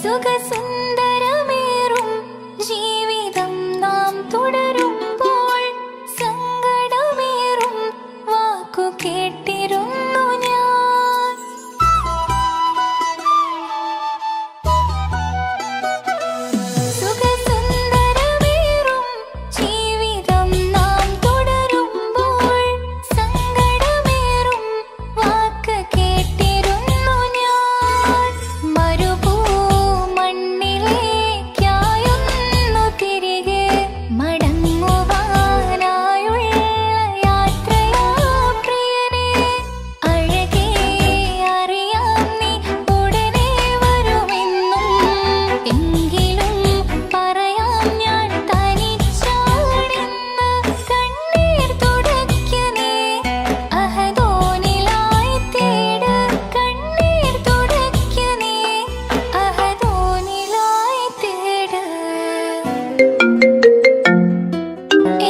സുഖസുന്ദരമേറും ജീവിതം നാം തുടരുമ്പോൾ സങ്കടമേറും വാക്കു കേട്ടിരുന്നു ഞാൻ. സുഖസുന്ദരമേറും ജീവിതം നാം തുടരുമ്പോൾ സങ്കടമേറും വാക്ക് കേട്ടിരുന്നു ഞാൻ. മരുഭൂമണ്ണിലേക്കായൊന്നു തിരികെ മടങ്ങുവാനായുള്ള യാത്രയാ പ്രിയനേ. അഴകേ അറിയാം നീ ഉടനെ വരുമെന്നും. എങ്കിലും പറയാം ഞാൻ തനിച്ചാണെന്ന്. കണ്ണീർ തുടയ്ക്ക നീ അഹദോനിലായി തേട്. കണ്ണീർ തുടയ്ക്ക നീ അഹദോനിലായി തേട്.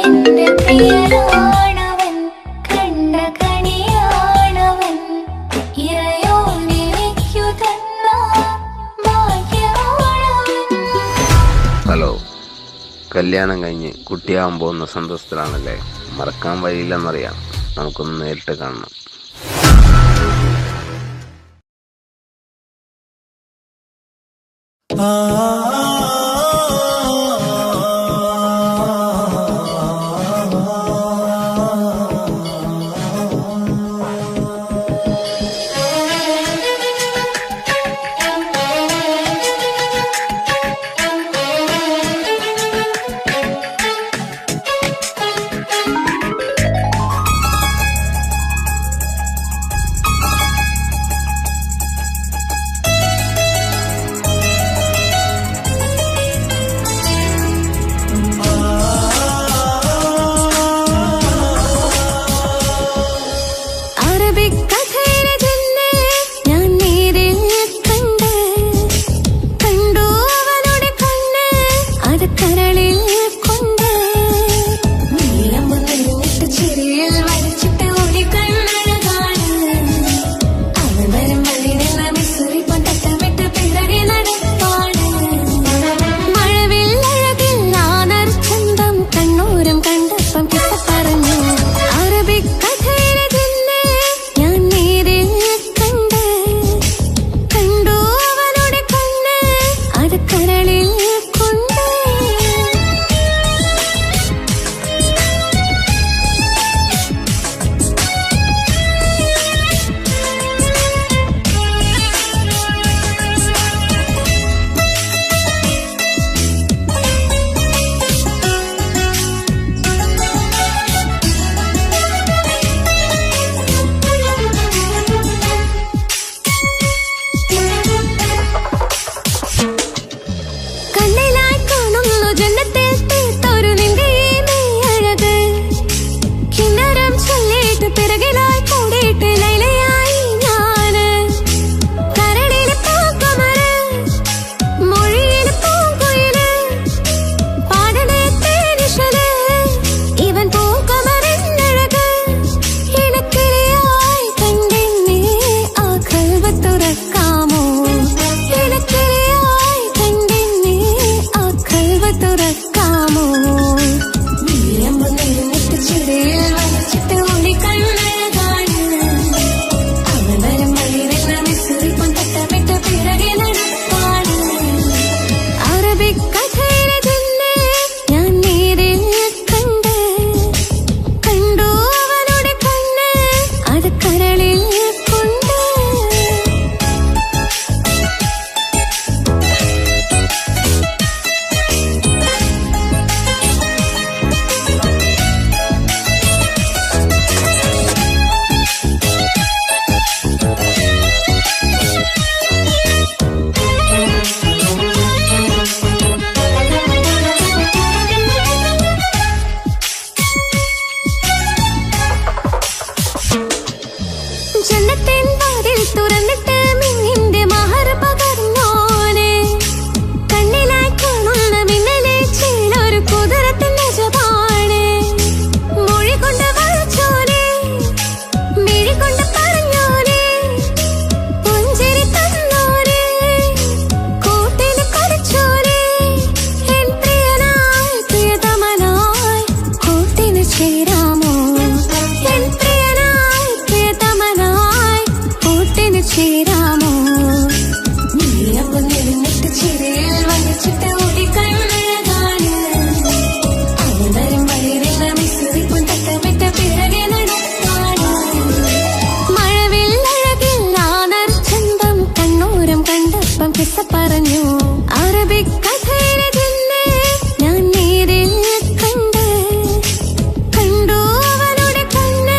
എന്റെ പ്രിയനാണവൻ, കണ്ട കണിയാണവൻ, ഇറയോനിലേക്കു തന്ന ഭാഗ്യമാണവൻ. ഹലോ, കല്യാണം കഴിഞ്ഞ് കുട്ടിയാവാൻ പോകുന്ന സന്തോഷത്തിലാണല്ലേ? മറക്കാൻ വഴിയില്ലെന്നറിയാം. നമുക്കൊന്ന് നേരിട്ട് കാണണം. കിസ്സ പറഞ്ഞു. അറബിക് കഥയിലെ ജിന്നെ ഞാൻ നേരിൽ കണ്ടു അവളുടെ കണ്ണ്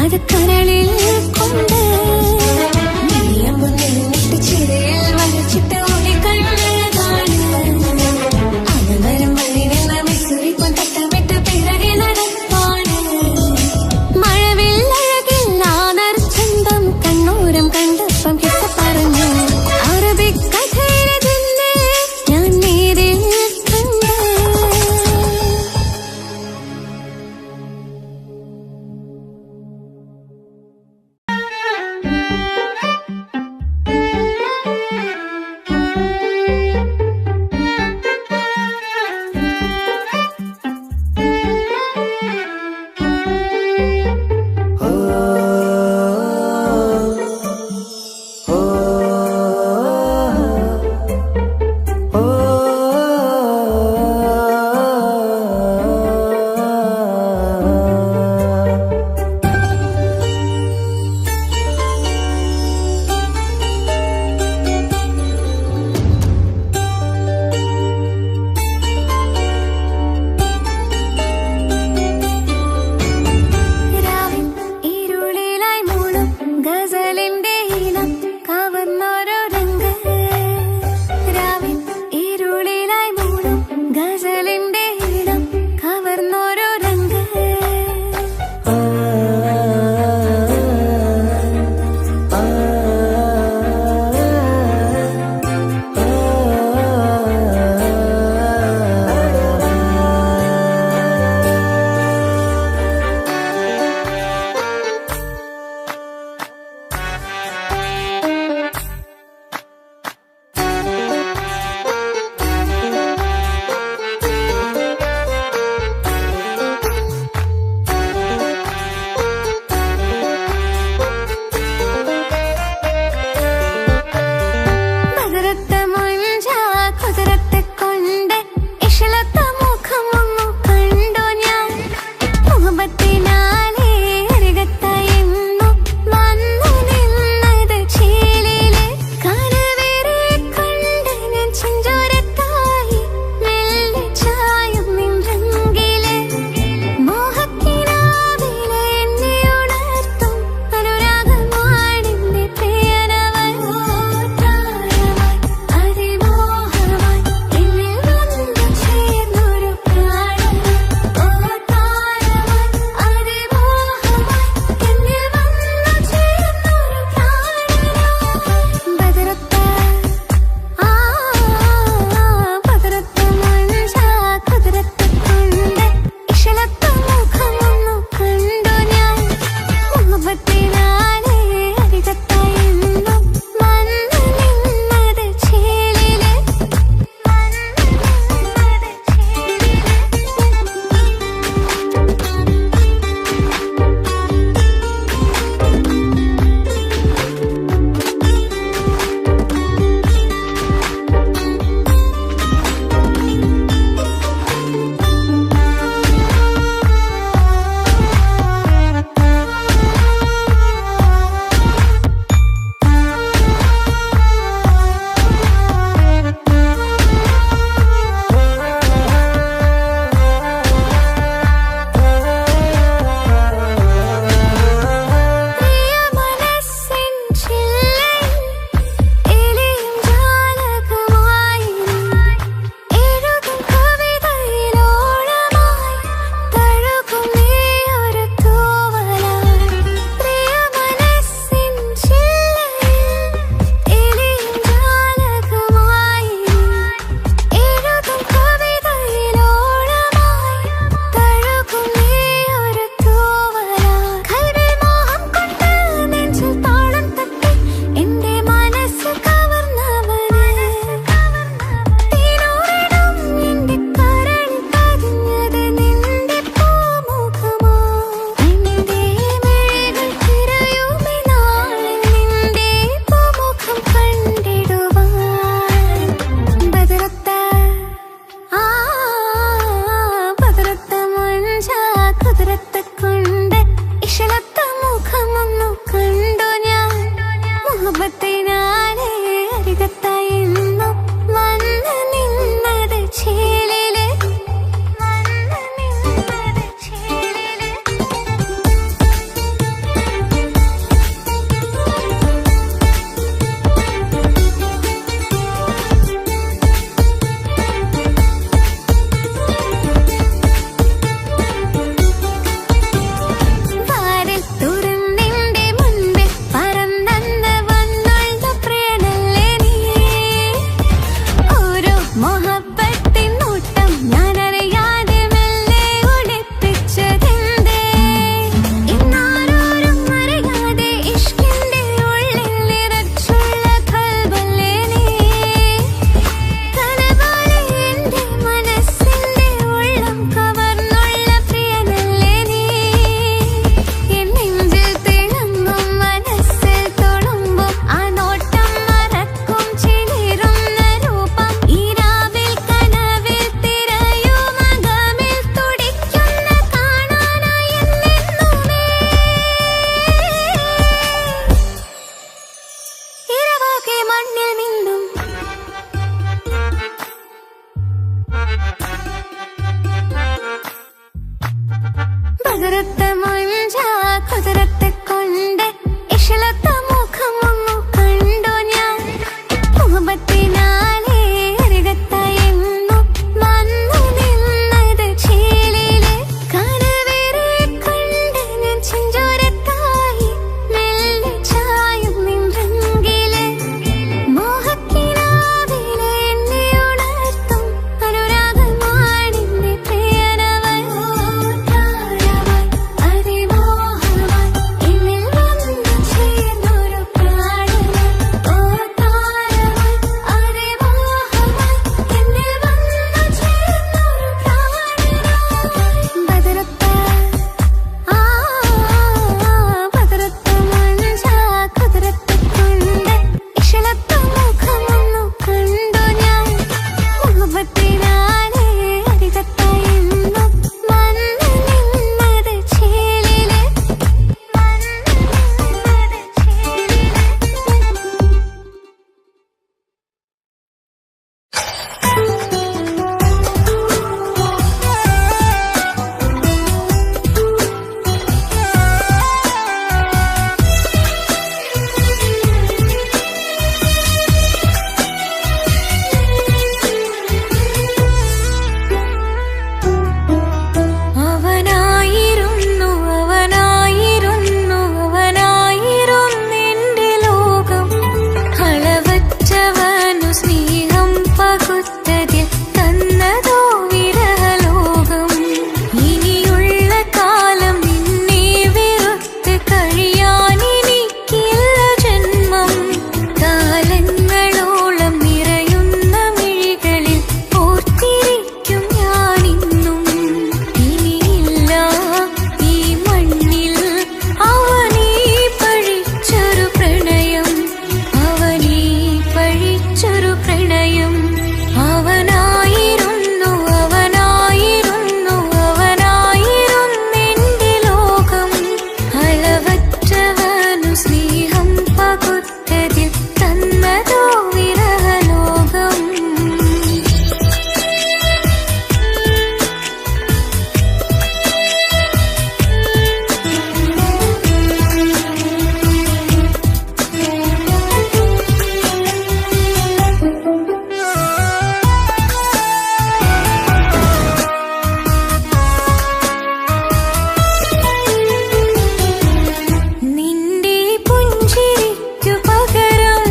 അത് കരളിൽ കൊണ്ട്. നീയമ്പു നിന്നിട്ട് ചിരയിൽ വരച്ചിട്ട് ഒരു കണ്ണഴകാണ്. അവൾ വരും വഴി നിന്ന് മിസുരിപ്പും തട്ടമിട്ട് പിറകെ നടപ്പാണ്. മഴവില്ലഴകിൽ നാദർ ചന്തം കണ്ണൂരം കണ്ടപ്പം കിസ്സ പറഞ്ഞു. അറബിക് കഥയിലെ കുതിരത്തെ മൊഞ്ച കുതിരത്തെ കൊണ്ട് ഇഷലത്തെ മുഖമൊന്നു കണ്ടു ഞാൻ മുഹബത്തിനാലേ അരികത്തായെന്നു വന്നു നിന്നത് ചേലിലെ കനവേറെ കണ്ട് ഞാൻ ചെഞ്ചോരത്തായി മെല്ലെ ചായും നിൻറെങ്കില് മോഹക്കിനാവിലെ എന്നെ ഉണർത്തും അനുരാഗമാണിന്റെ പ്രിയനവൻ താരമായി അതിമോഹമായി എന്നിൽ വന്നു ചേർന്നൊരു പ്രാണനായി ഓ താരമായി അതിമോഹമായി എന്നിൽ വന്നു ചേർന്നൊരു പ്രാണനായി ബദറത്ത ബദറത്ത മഞ്ച കുതിരത്തെ കൊണ്ട് ഇഷലത്തെ മുഖമൊന്നു കണ്ടു ഞാൻ മുഹബത്തിനാലേ അരികത്തായെന്നു വന്നു നിന്നത് ചേലിലെ അവനായിരുന്നു അവനായിരുന്നു അവനായിരുന്നെന്റെ ലോകം അളവറ്റവനു സ്നേഹം പകുത്തതിൽ തന്നതോ വിരഹലോകം ഇനിയുള്ള കാലം നിന്നെ വെറുത്ത് കഴിയാനെനിക്കില്ല ജന്മം കാലങ്ങളോളം നിറയുന്ന മിഴികളിൽ ഓർത്തിരിക്കും ഞാനിന്നും ഇനിയില്ല ഈ മണ്ണിൽ അവനീ പഴിച്ചൊരു പ്രണയം അവനീ പഴിച്ചൊരു പ്രണയം അവനായിരുന്നു അവനായിരുന്നു അവനായിരുന്നെന്റെ ലോകം അളവറ്റവനു സ്നേഹം പകുത്തതിൽ തന്നതോ വിരഹലോകം നിന്റെ പുഞ്ചിരിക്കു പകരം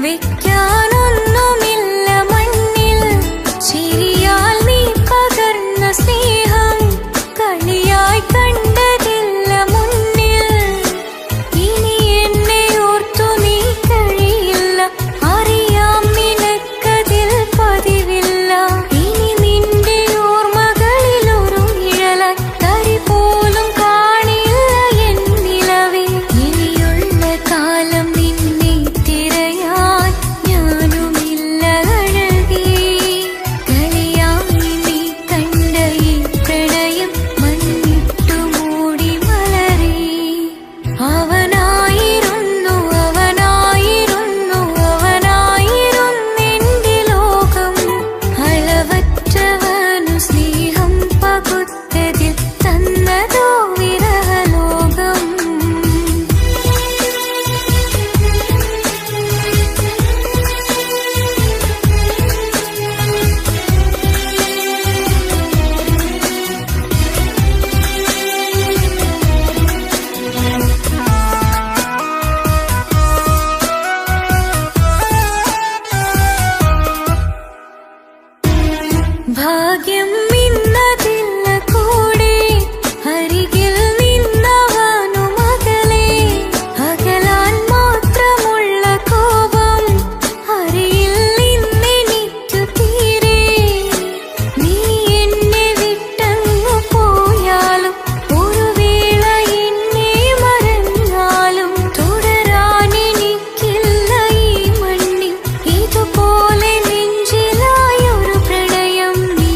വെക്കാനൊന്നുമില്ല മണ്ണിൽ ചിരിയാൽ നീ പകർന്ന സ്നേഹം കളിയായി കണ്ടതില്ല മുന്നിൽ ഇനി എന്നെ ഓർത്തു നീ കഴിയില്ല അറിയാം നിനക്കതിൽ പതിവില്ല ഇനി നിന്റെ ഓർമ്മകളിൽ ഒരു നിഴലായി തരി പോലും കാണില്ല എന്നിലവേ ഇനിയുള്ള കാലം നിന്നെ തിരയാൻ ഞാനുമില്ല അഴകേ കളിയായി നീ കണ്ട ഈ പ്രണയം മണ്ണിട്ടു മൂടി മലരേ അവനായിരുന്നു അവനായിരുന്നു അവനായിരുന്നെന്റെ ലോകം അളവറ്റവനു സ്നേഹം പകുത്തതിൽ തന്നതോ വിരഹലോകം ഭാഗ്യം ഇന്നതില്ല കൂടെ അരികിൽ നിന്നവനു മകളെ അകലാൻ മാത്രമുള്ള കോപം അറിയിൽ നിന്നെനിക്കു തീരെ നീ എന്നെ വിട്ടങ്ങു പോയാലും ഒരു വേള എന്നെ മറന്നാലും തുടരാനെനിക്കില്ല ഈ മണ്ണിൽ ഇതുപോലെ നെഞ്ചിലായൊരു പ്രണയം നീ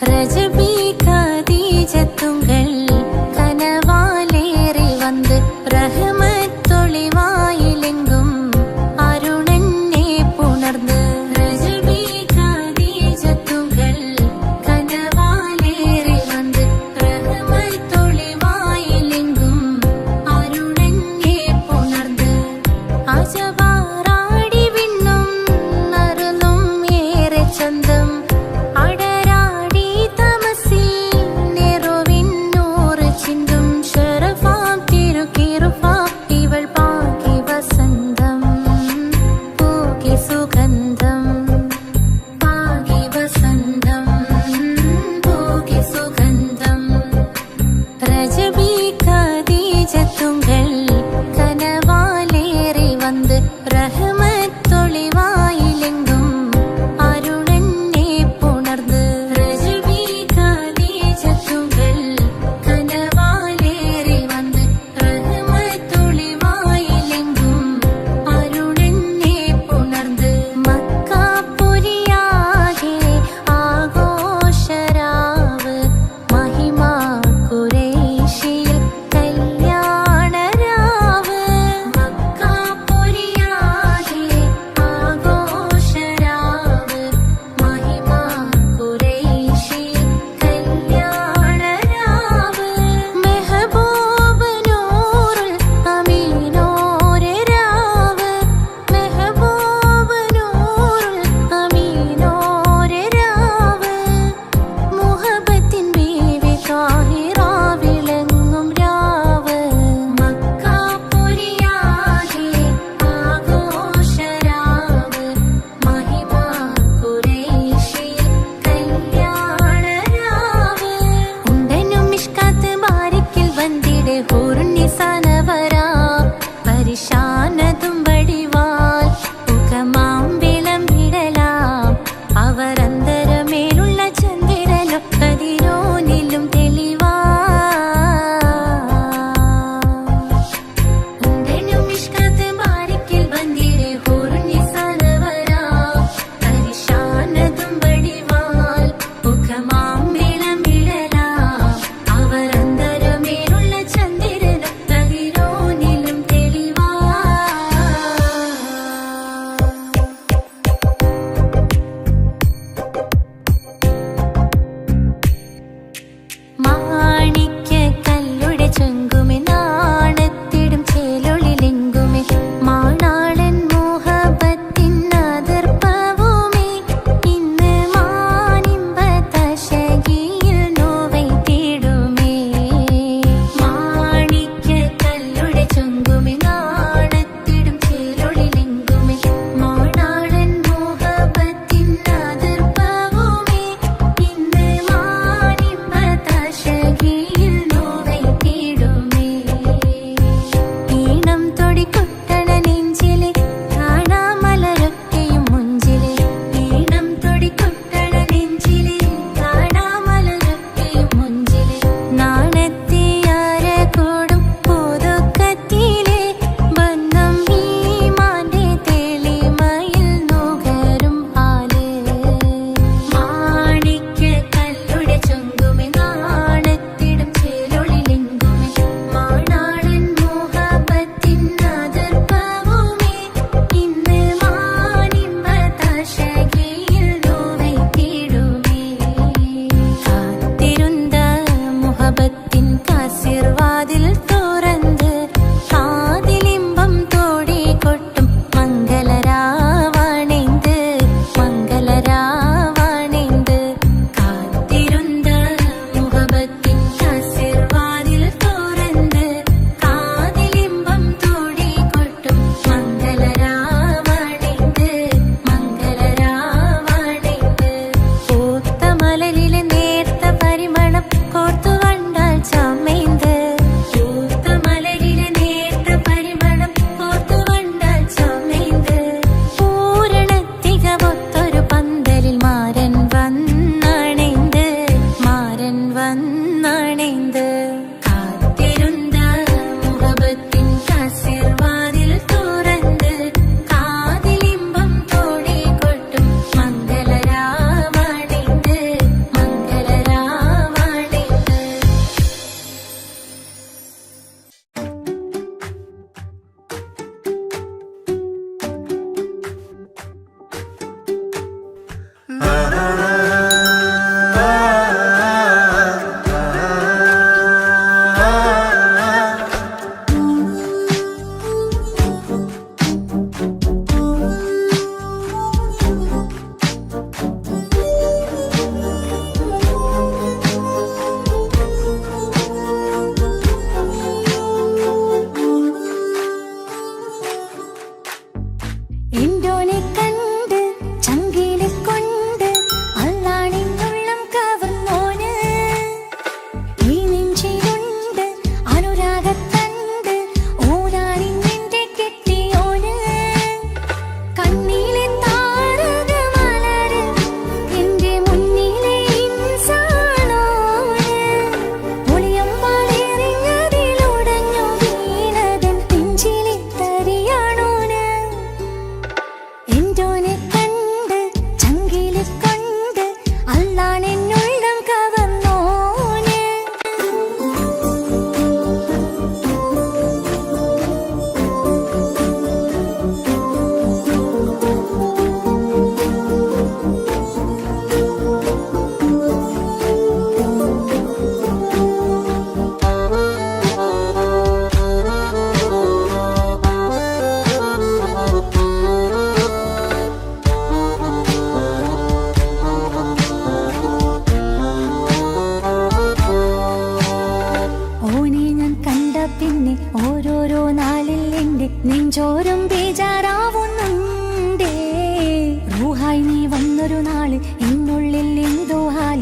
രജബി ഖദീജത്തുങ്കൾ കനവാലേറി വന്ന് റഹ്മത്തൊളിവായിലെങ്കും അരുണനെ പുണർന്ന് രജബി ഖദീജത്തുങ്കൾ കനവാലേറി വന്ന് റഹ്മത്തൊളിവായിലെങ്കും അരുണനെ പുണർന്ന് അജവാറാടി വിണ്ണും നറുന്നും ഏറെ ചന്തം അടരാടി തമസിൽ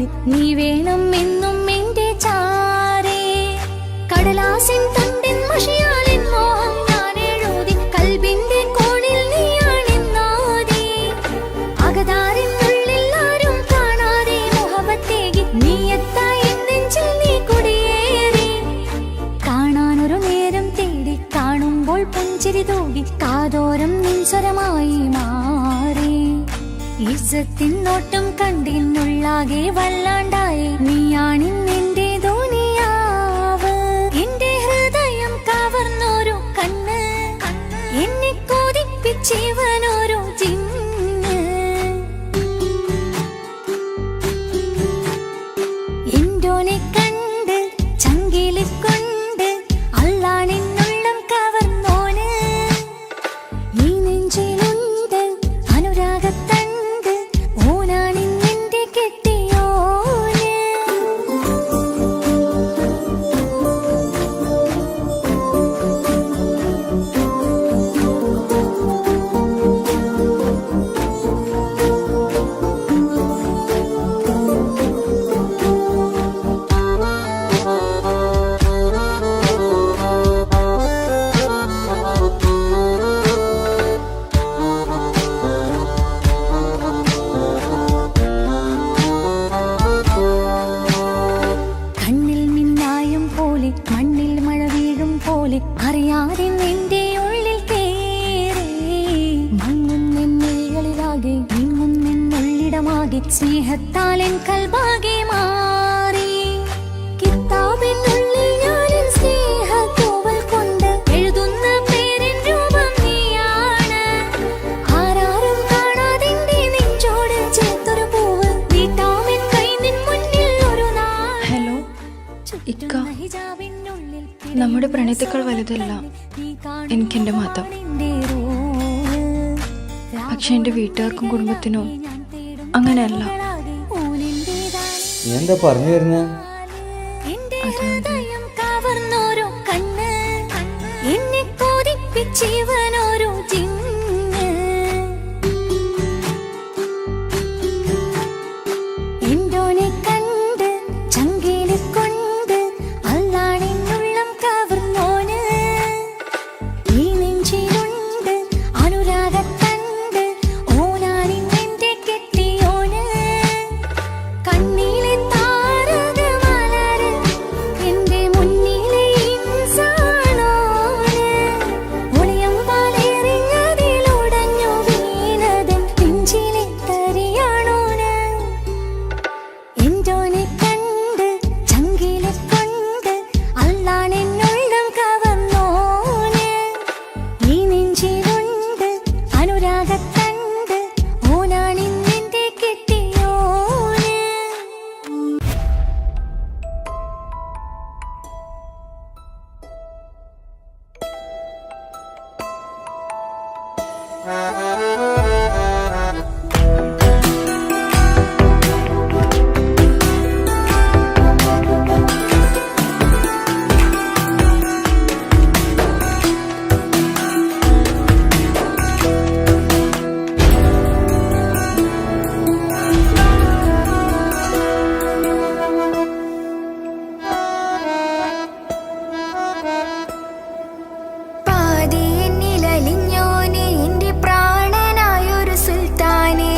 പോലെ നീ വേണം എന്നും എന്റെ ചാരേ. കടലാസിൻ തണ്ടിൻ മഷിയാലിൻ മോഹം ഞാൻ എഴുതി കൽബിന്റെ കോണിൽ നീയാണെന്നാതി. അകതാരിനുള്ളിൽ ആരും കാണാതെ മുഹബത്തേകി നീ എത്തായി നെഞ്ചിൽ നീ കുടിയേറി. കാണാനൊരു നേരം തേടി കാണുമ്പോൾ പുഞ്ചിരി തൂകി കാതോരം നിൻസ്വരമായി മാറി. ഇസ്സത്തിൻ നോട്ടം കണ്ടിന്നുള്ളാകെ വല്ലാണ്ടായി നീയാണിന്നെന്റെ ദുനിയാവ്. എന്റെ ഹൃദയം കവർന്നോരോ കണ്ണ് എന്നെ കൊതിപ്പിച്ചിവനോരോ ജിന്ന്. എന്തോനെ കണ്ട് ചങ്കില് കൊണ്ട് അല്ലാണെന്നുള്ളം കവർന്നോന്. ഈ നെഞ്ചിലുണ്ട് അനുരാഗത്തണ്ട് ഓനാണിന്നെന്റെ കെട്ടിയോന്. കണ്ണിൽ മിന്നായം പോലെ മണ്ണിൽ മഴ വീഴും പോലെ അറിയാതെ നിന്റെ ഉള്ളിൽ കേറി. മങ്ങുന്നെന്നുള്ളിലാകെ നീങ്ങുന്നെന്നുള്ളിടമാകെ സ്നേഹത്താൽ എൻ കൽബാകെ മാറി. കിതാബിനുള്ളിൽ ഞാനെൻ സ്നേഹത്തൂവൽ കൊണ്ട് എഴുതുന്ന പേരിൻ രൂപം നീയാണ്. ആരാരും കാണാതെന്റെ നെഞ്ചോട് ചേർത്തൊരു പൂവ് വീട്ടാമെൻ കൈ നിൻ മുന്നിൽ ഒരു നാൾ. ഹലോ ഇക്ക, നമ്മുടെ പ്രണയത്തേക്കാൾ വലുതല്ല എനിക്കെന്റെ മതം. പക്ഷെ എന്റെ വീട്ടുകാർക്കും കുടുംബത്തിനും അങ്ങനെയല്ല. നീ എന്താ പറഞ്ഞു വരുന്നത്? കവർന്നോരോ കണ്ണ് എന്നെ കൊതിപ്പിച്ചിവനോരോ ജിന്ന്. എന്തോനെ കണ്ട് ചങ്കില് കൊണ്ട് അല്ലാണെന്നുള്ളം കവർന്നോന്. ഈ നെഞ്ചിലുണ്ട് അനുരാഗത്തണ്ട് ഓനാണിന്നെന്റെ കെട്ടിയോന്. കണ്ണിലെ താരകമലര് എന്റെ മുന്നിലെ ഇൻസാണോന്. ഒളിയം പാലെറിഞ്ഞതിലുടഞ്ഞു വീണതൻ നെഞ്ചിലെ തരിയാണോന്. എന്തോനെ കണ്ട് ചങ്കിലെ കൊണ്ട് അല്ലാണെന്നുള്ളം കവർന്നോന്. ഈ നെഞ്ചിലുണ്ട് അനുരാഗത്തണ്ട് ഓനാണിന്നെന്റെ കെട്ടിയോന്. പാതിയെന്നിലലിഞ്ഞോനെ എന്റെ പ്രാണനായൊരു സുൽത്താനെ.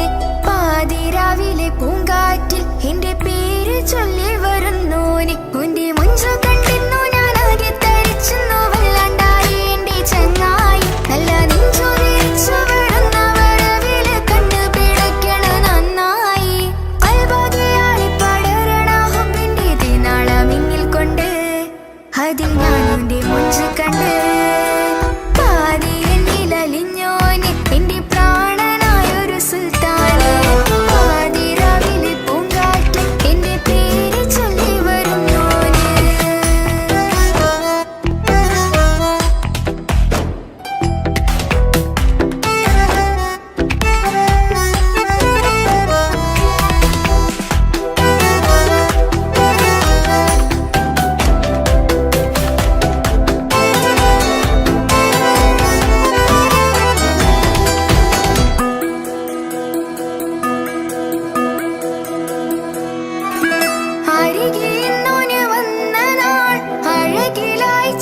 പാതിരാവിലെ പൂങ്കാറ്റിൽ എന്റെ പേര് ചൊല്ലി വരുന്നോനെ. ഉന്റെ മുഞ്ചു കണ്ടിരുന്നു ഞാനാകെ തരിച്ചെന്നു വല്ലാണ്ടായി എന്റെ ചങ്ങായി. നല്ല നെഞ്ചു വിരിച്ചു വിടുന്ന വരവില് കണ്ണു പിടയ്ക്കണ നന്നായി. അൽബാഗിയാളി പടരണ ഹുബിന്റെ തീനാളമിങ്ങിൽ കൊണ്ട് അതിൽ ഞാൻ ഉന്റെ മുഞ്ചു കണ്ട്. പാതിയെന്നിലലിഞ്ഞോനെ എന്റെ പ്രാണനായൊരു സുൽത്താനെ. പാതിരാവിലെ പൂങ്കാറ്റിൽ എന്റെ പേര് ചൊല്ലി വരുന്നോനെ.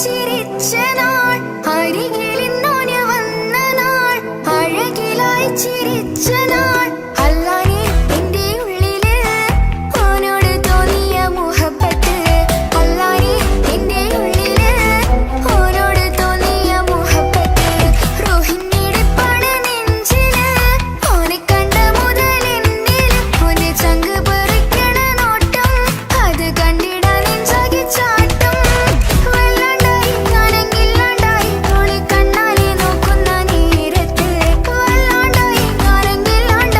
ചിരിച്ച നാൾ അരികിൽ ഇന്നോന് വന്ന നാൾ അഴകിലായി ചിരിച്ച നാൾ അല്ലാനെ എന്റെ ഉള്ളില് ഓനോട് തോന്നിയ മുഹബത്ത് അല്ലാനെ എന്റെ ഉള്ളില് ഓനോട് തോന്നിയ മുഹബത്ത് റോഹിണിടിപ്പാണ് നെഞ്ചില് ഓനെ കണ്ട മുതൽ എന്നില് ഓനെ ചങ്ക് പറിക്കണ നോട്ടം അത് കണ്ടിടാൻ നെഞ്ചാകെ ചാട്ടം വല്ലാണ്ടായി ഞാനെങ്കില്ലാണ്ടായി ഓളെ കണ്ണാലെ നോക്കുന്ന നേരത്ത് വല്ലാണ്ടായി ഞാനെങ്കില്ലാണ്ടായി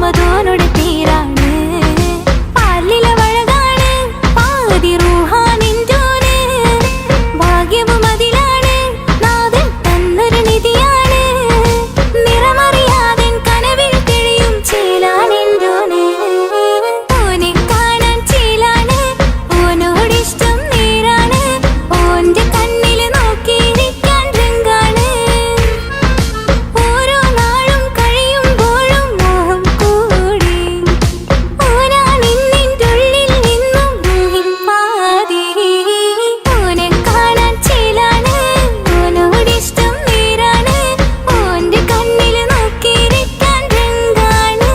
മധുനോട് പേരാണ് പാലില വഴകാണ് പാതി റൂഹാനിൻ്റോന് ഭാഗ്യവും അതിലാണ് നാഥൻ തന്നൊരു നിധിയാണ് നിറമറിയാതൻ കനവിൽ തെളിയും ചേലാണെൻ്റോന് ഓനെ കാണാൻ ചേലാണ് ഓനോടിഷ്ടം നേരാണ് ഓന്റെ കണ്ണില് നോക്കിയിരിക്കാൻ രംഗാണ് ഓരോ നാളും കഴിയുമ്പോഴും മോഹം കൂടി ഓനാണിന്നിൻ്റെ ഉള്ളിൽ നിന്നും റൂഹിൻ പാതി ഓനെ കാണാൻ ചേലാണ് ഓനോടിഷ്ടം നേരാണ് ഓന്റെ കണ്ണില് നോക്കിയിരിക്കാൻ രംഗാണ്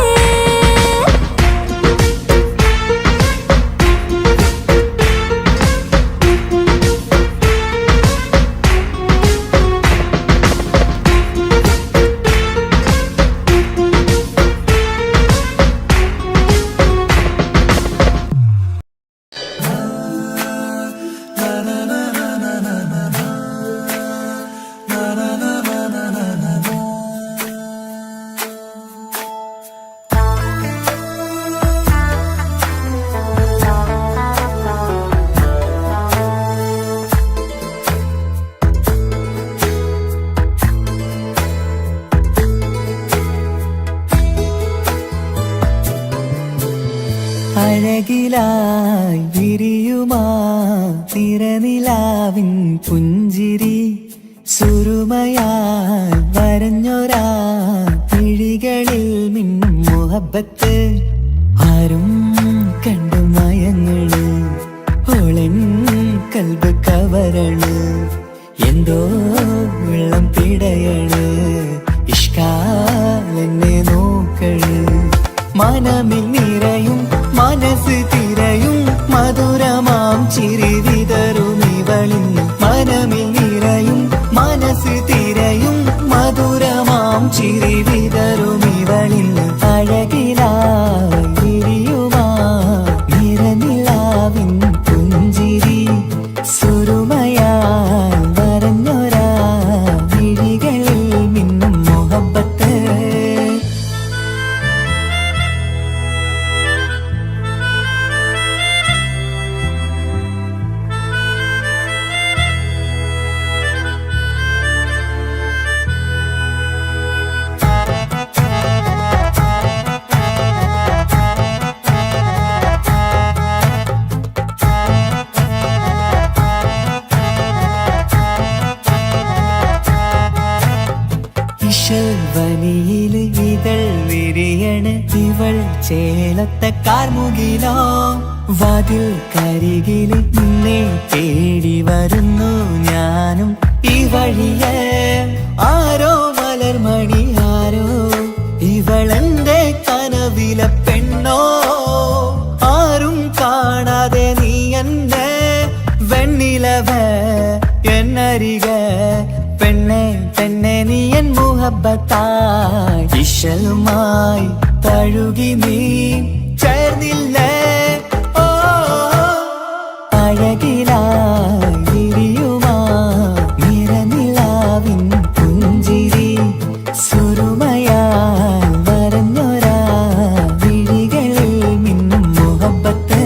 അഴകിലായി വിരിയുമാ തിരനിലാവിൻ പുഞ്ചിരി സുരുമയാൽ വരഞ്ഞൊരാ കിഴികളിൽ മിന്നും മുഹബത്ത് ആരും കണ്ടു മയങ്ങള് ഓളൻ കൽബ് കവരണ് എന്തോ വെള്ളം പിടയണ് ഇഷ്കാലെന്നെ നോക്കള് മനമിൽ നിറയും മനസ്സ് തിരയും മധുരമാം ചിരി വിതറും ഇവളിൻ മനമിൽ നിറയും മനസ്സ് തിരയും മധുരമാം ചിരി വിതറും ഇവളിൻ അഴകിലായി വിരിയുമാ നിറനിലാവിൻ പുഞ്ചിരി സുരുമയാൽ വരഞ്ഞൊരാ വിഴികളിൽ മിന്നും മുഹബത്ത് വനിയില് ഇതൾ വിരിയണ് ഇവൾ ചേലത്തെ കാർമുകിലോ വാതിൽ കരികില് നിന്നെ തേടി വരുന്നു ഞാനും ഈ വഴിയെ ആരോ മലർമണി ആരോ ഇവളെന്റെ കനവിലെ പെണ്ണോ ആരും കാണാതെ നീ എന്നെ വെണ്ണിലവ എന്നരിക പെണ്ണെ പെണ്ണെ നീ എൻ മുഹബത്തായി ഇശലുമായി തഴുകി നീ ചേർന്നില്ലേ ഓ അഴകിലായി വിരിയുമാ നിറനിലാവിൻ പുഞ്ചിരി സുരുമയാൽ വരഞ്ഞൊരാ വിഴികളിൽ മിന്നും മുഹബത്ത്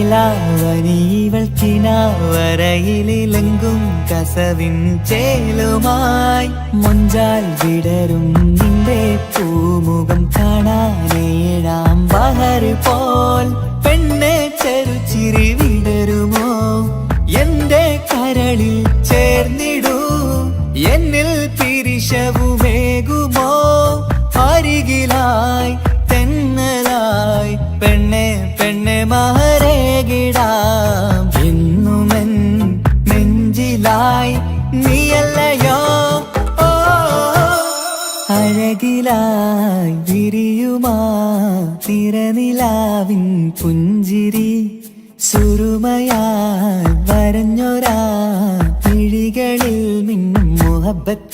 നിലാവനിവൾ കിനാവരയിലെങ്കും കസവിൻ ചേലുമായി മൊഞ്ചാൽ വിടരും നിന്റെ പൂമുഖം കാണാനേഴാം ബഹർ പോൽ പെണ്ണെ ചെറുചിരി വിടരുമോ എന്റെ കരളിൽ ചേർന്നിടൂ എന്നിൽ പിരിശവുമേകുമോ അരികിലായി തെന്നലായി പെണ്ണെ പെണ്ണെ മഹരേകിടാം എന്നുമെൻ നെഞ്ചിലായി നീയല്ലയോ ഓ അഴകിലായി വിരിയുമാ തിരനി നിലാവിൻ പുഞ്ചിരി സുറുമയാൽ വരഞ്ഞൊരാ മിഴികളിൽ മിന്നും മുഹബത്ത്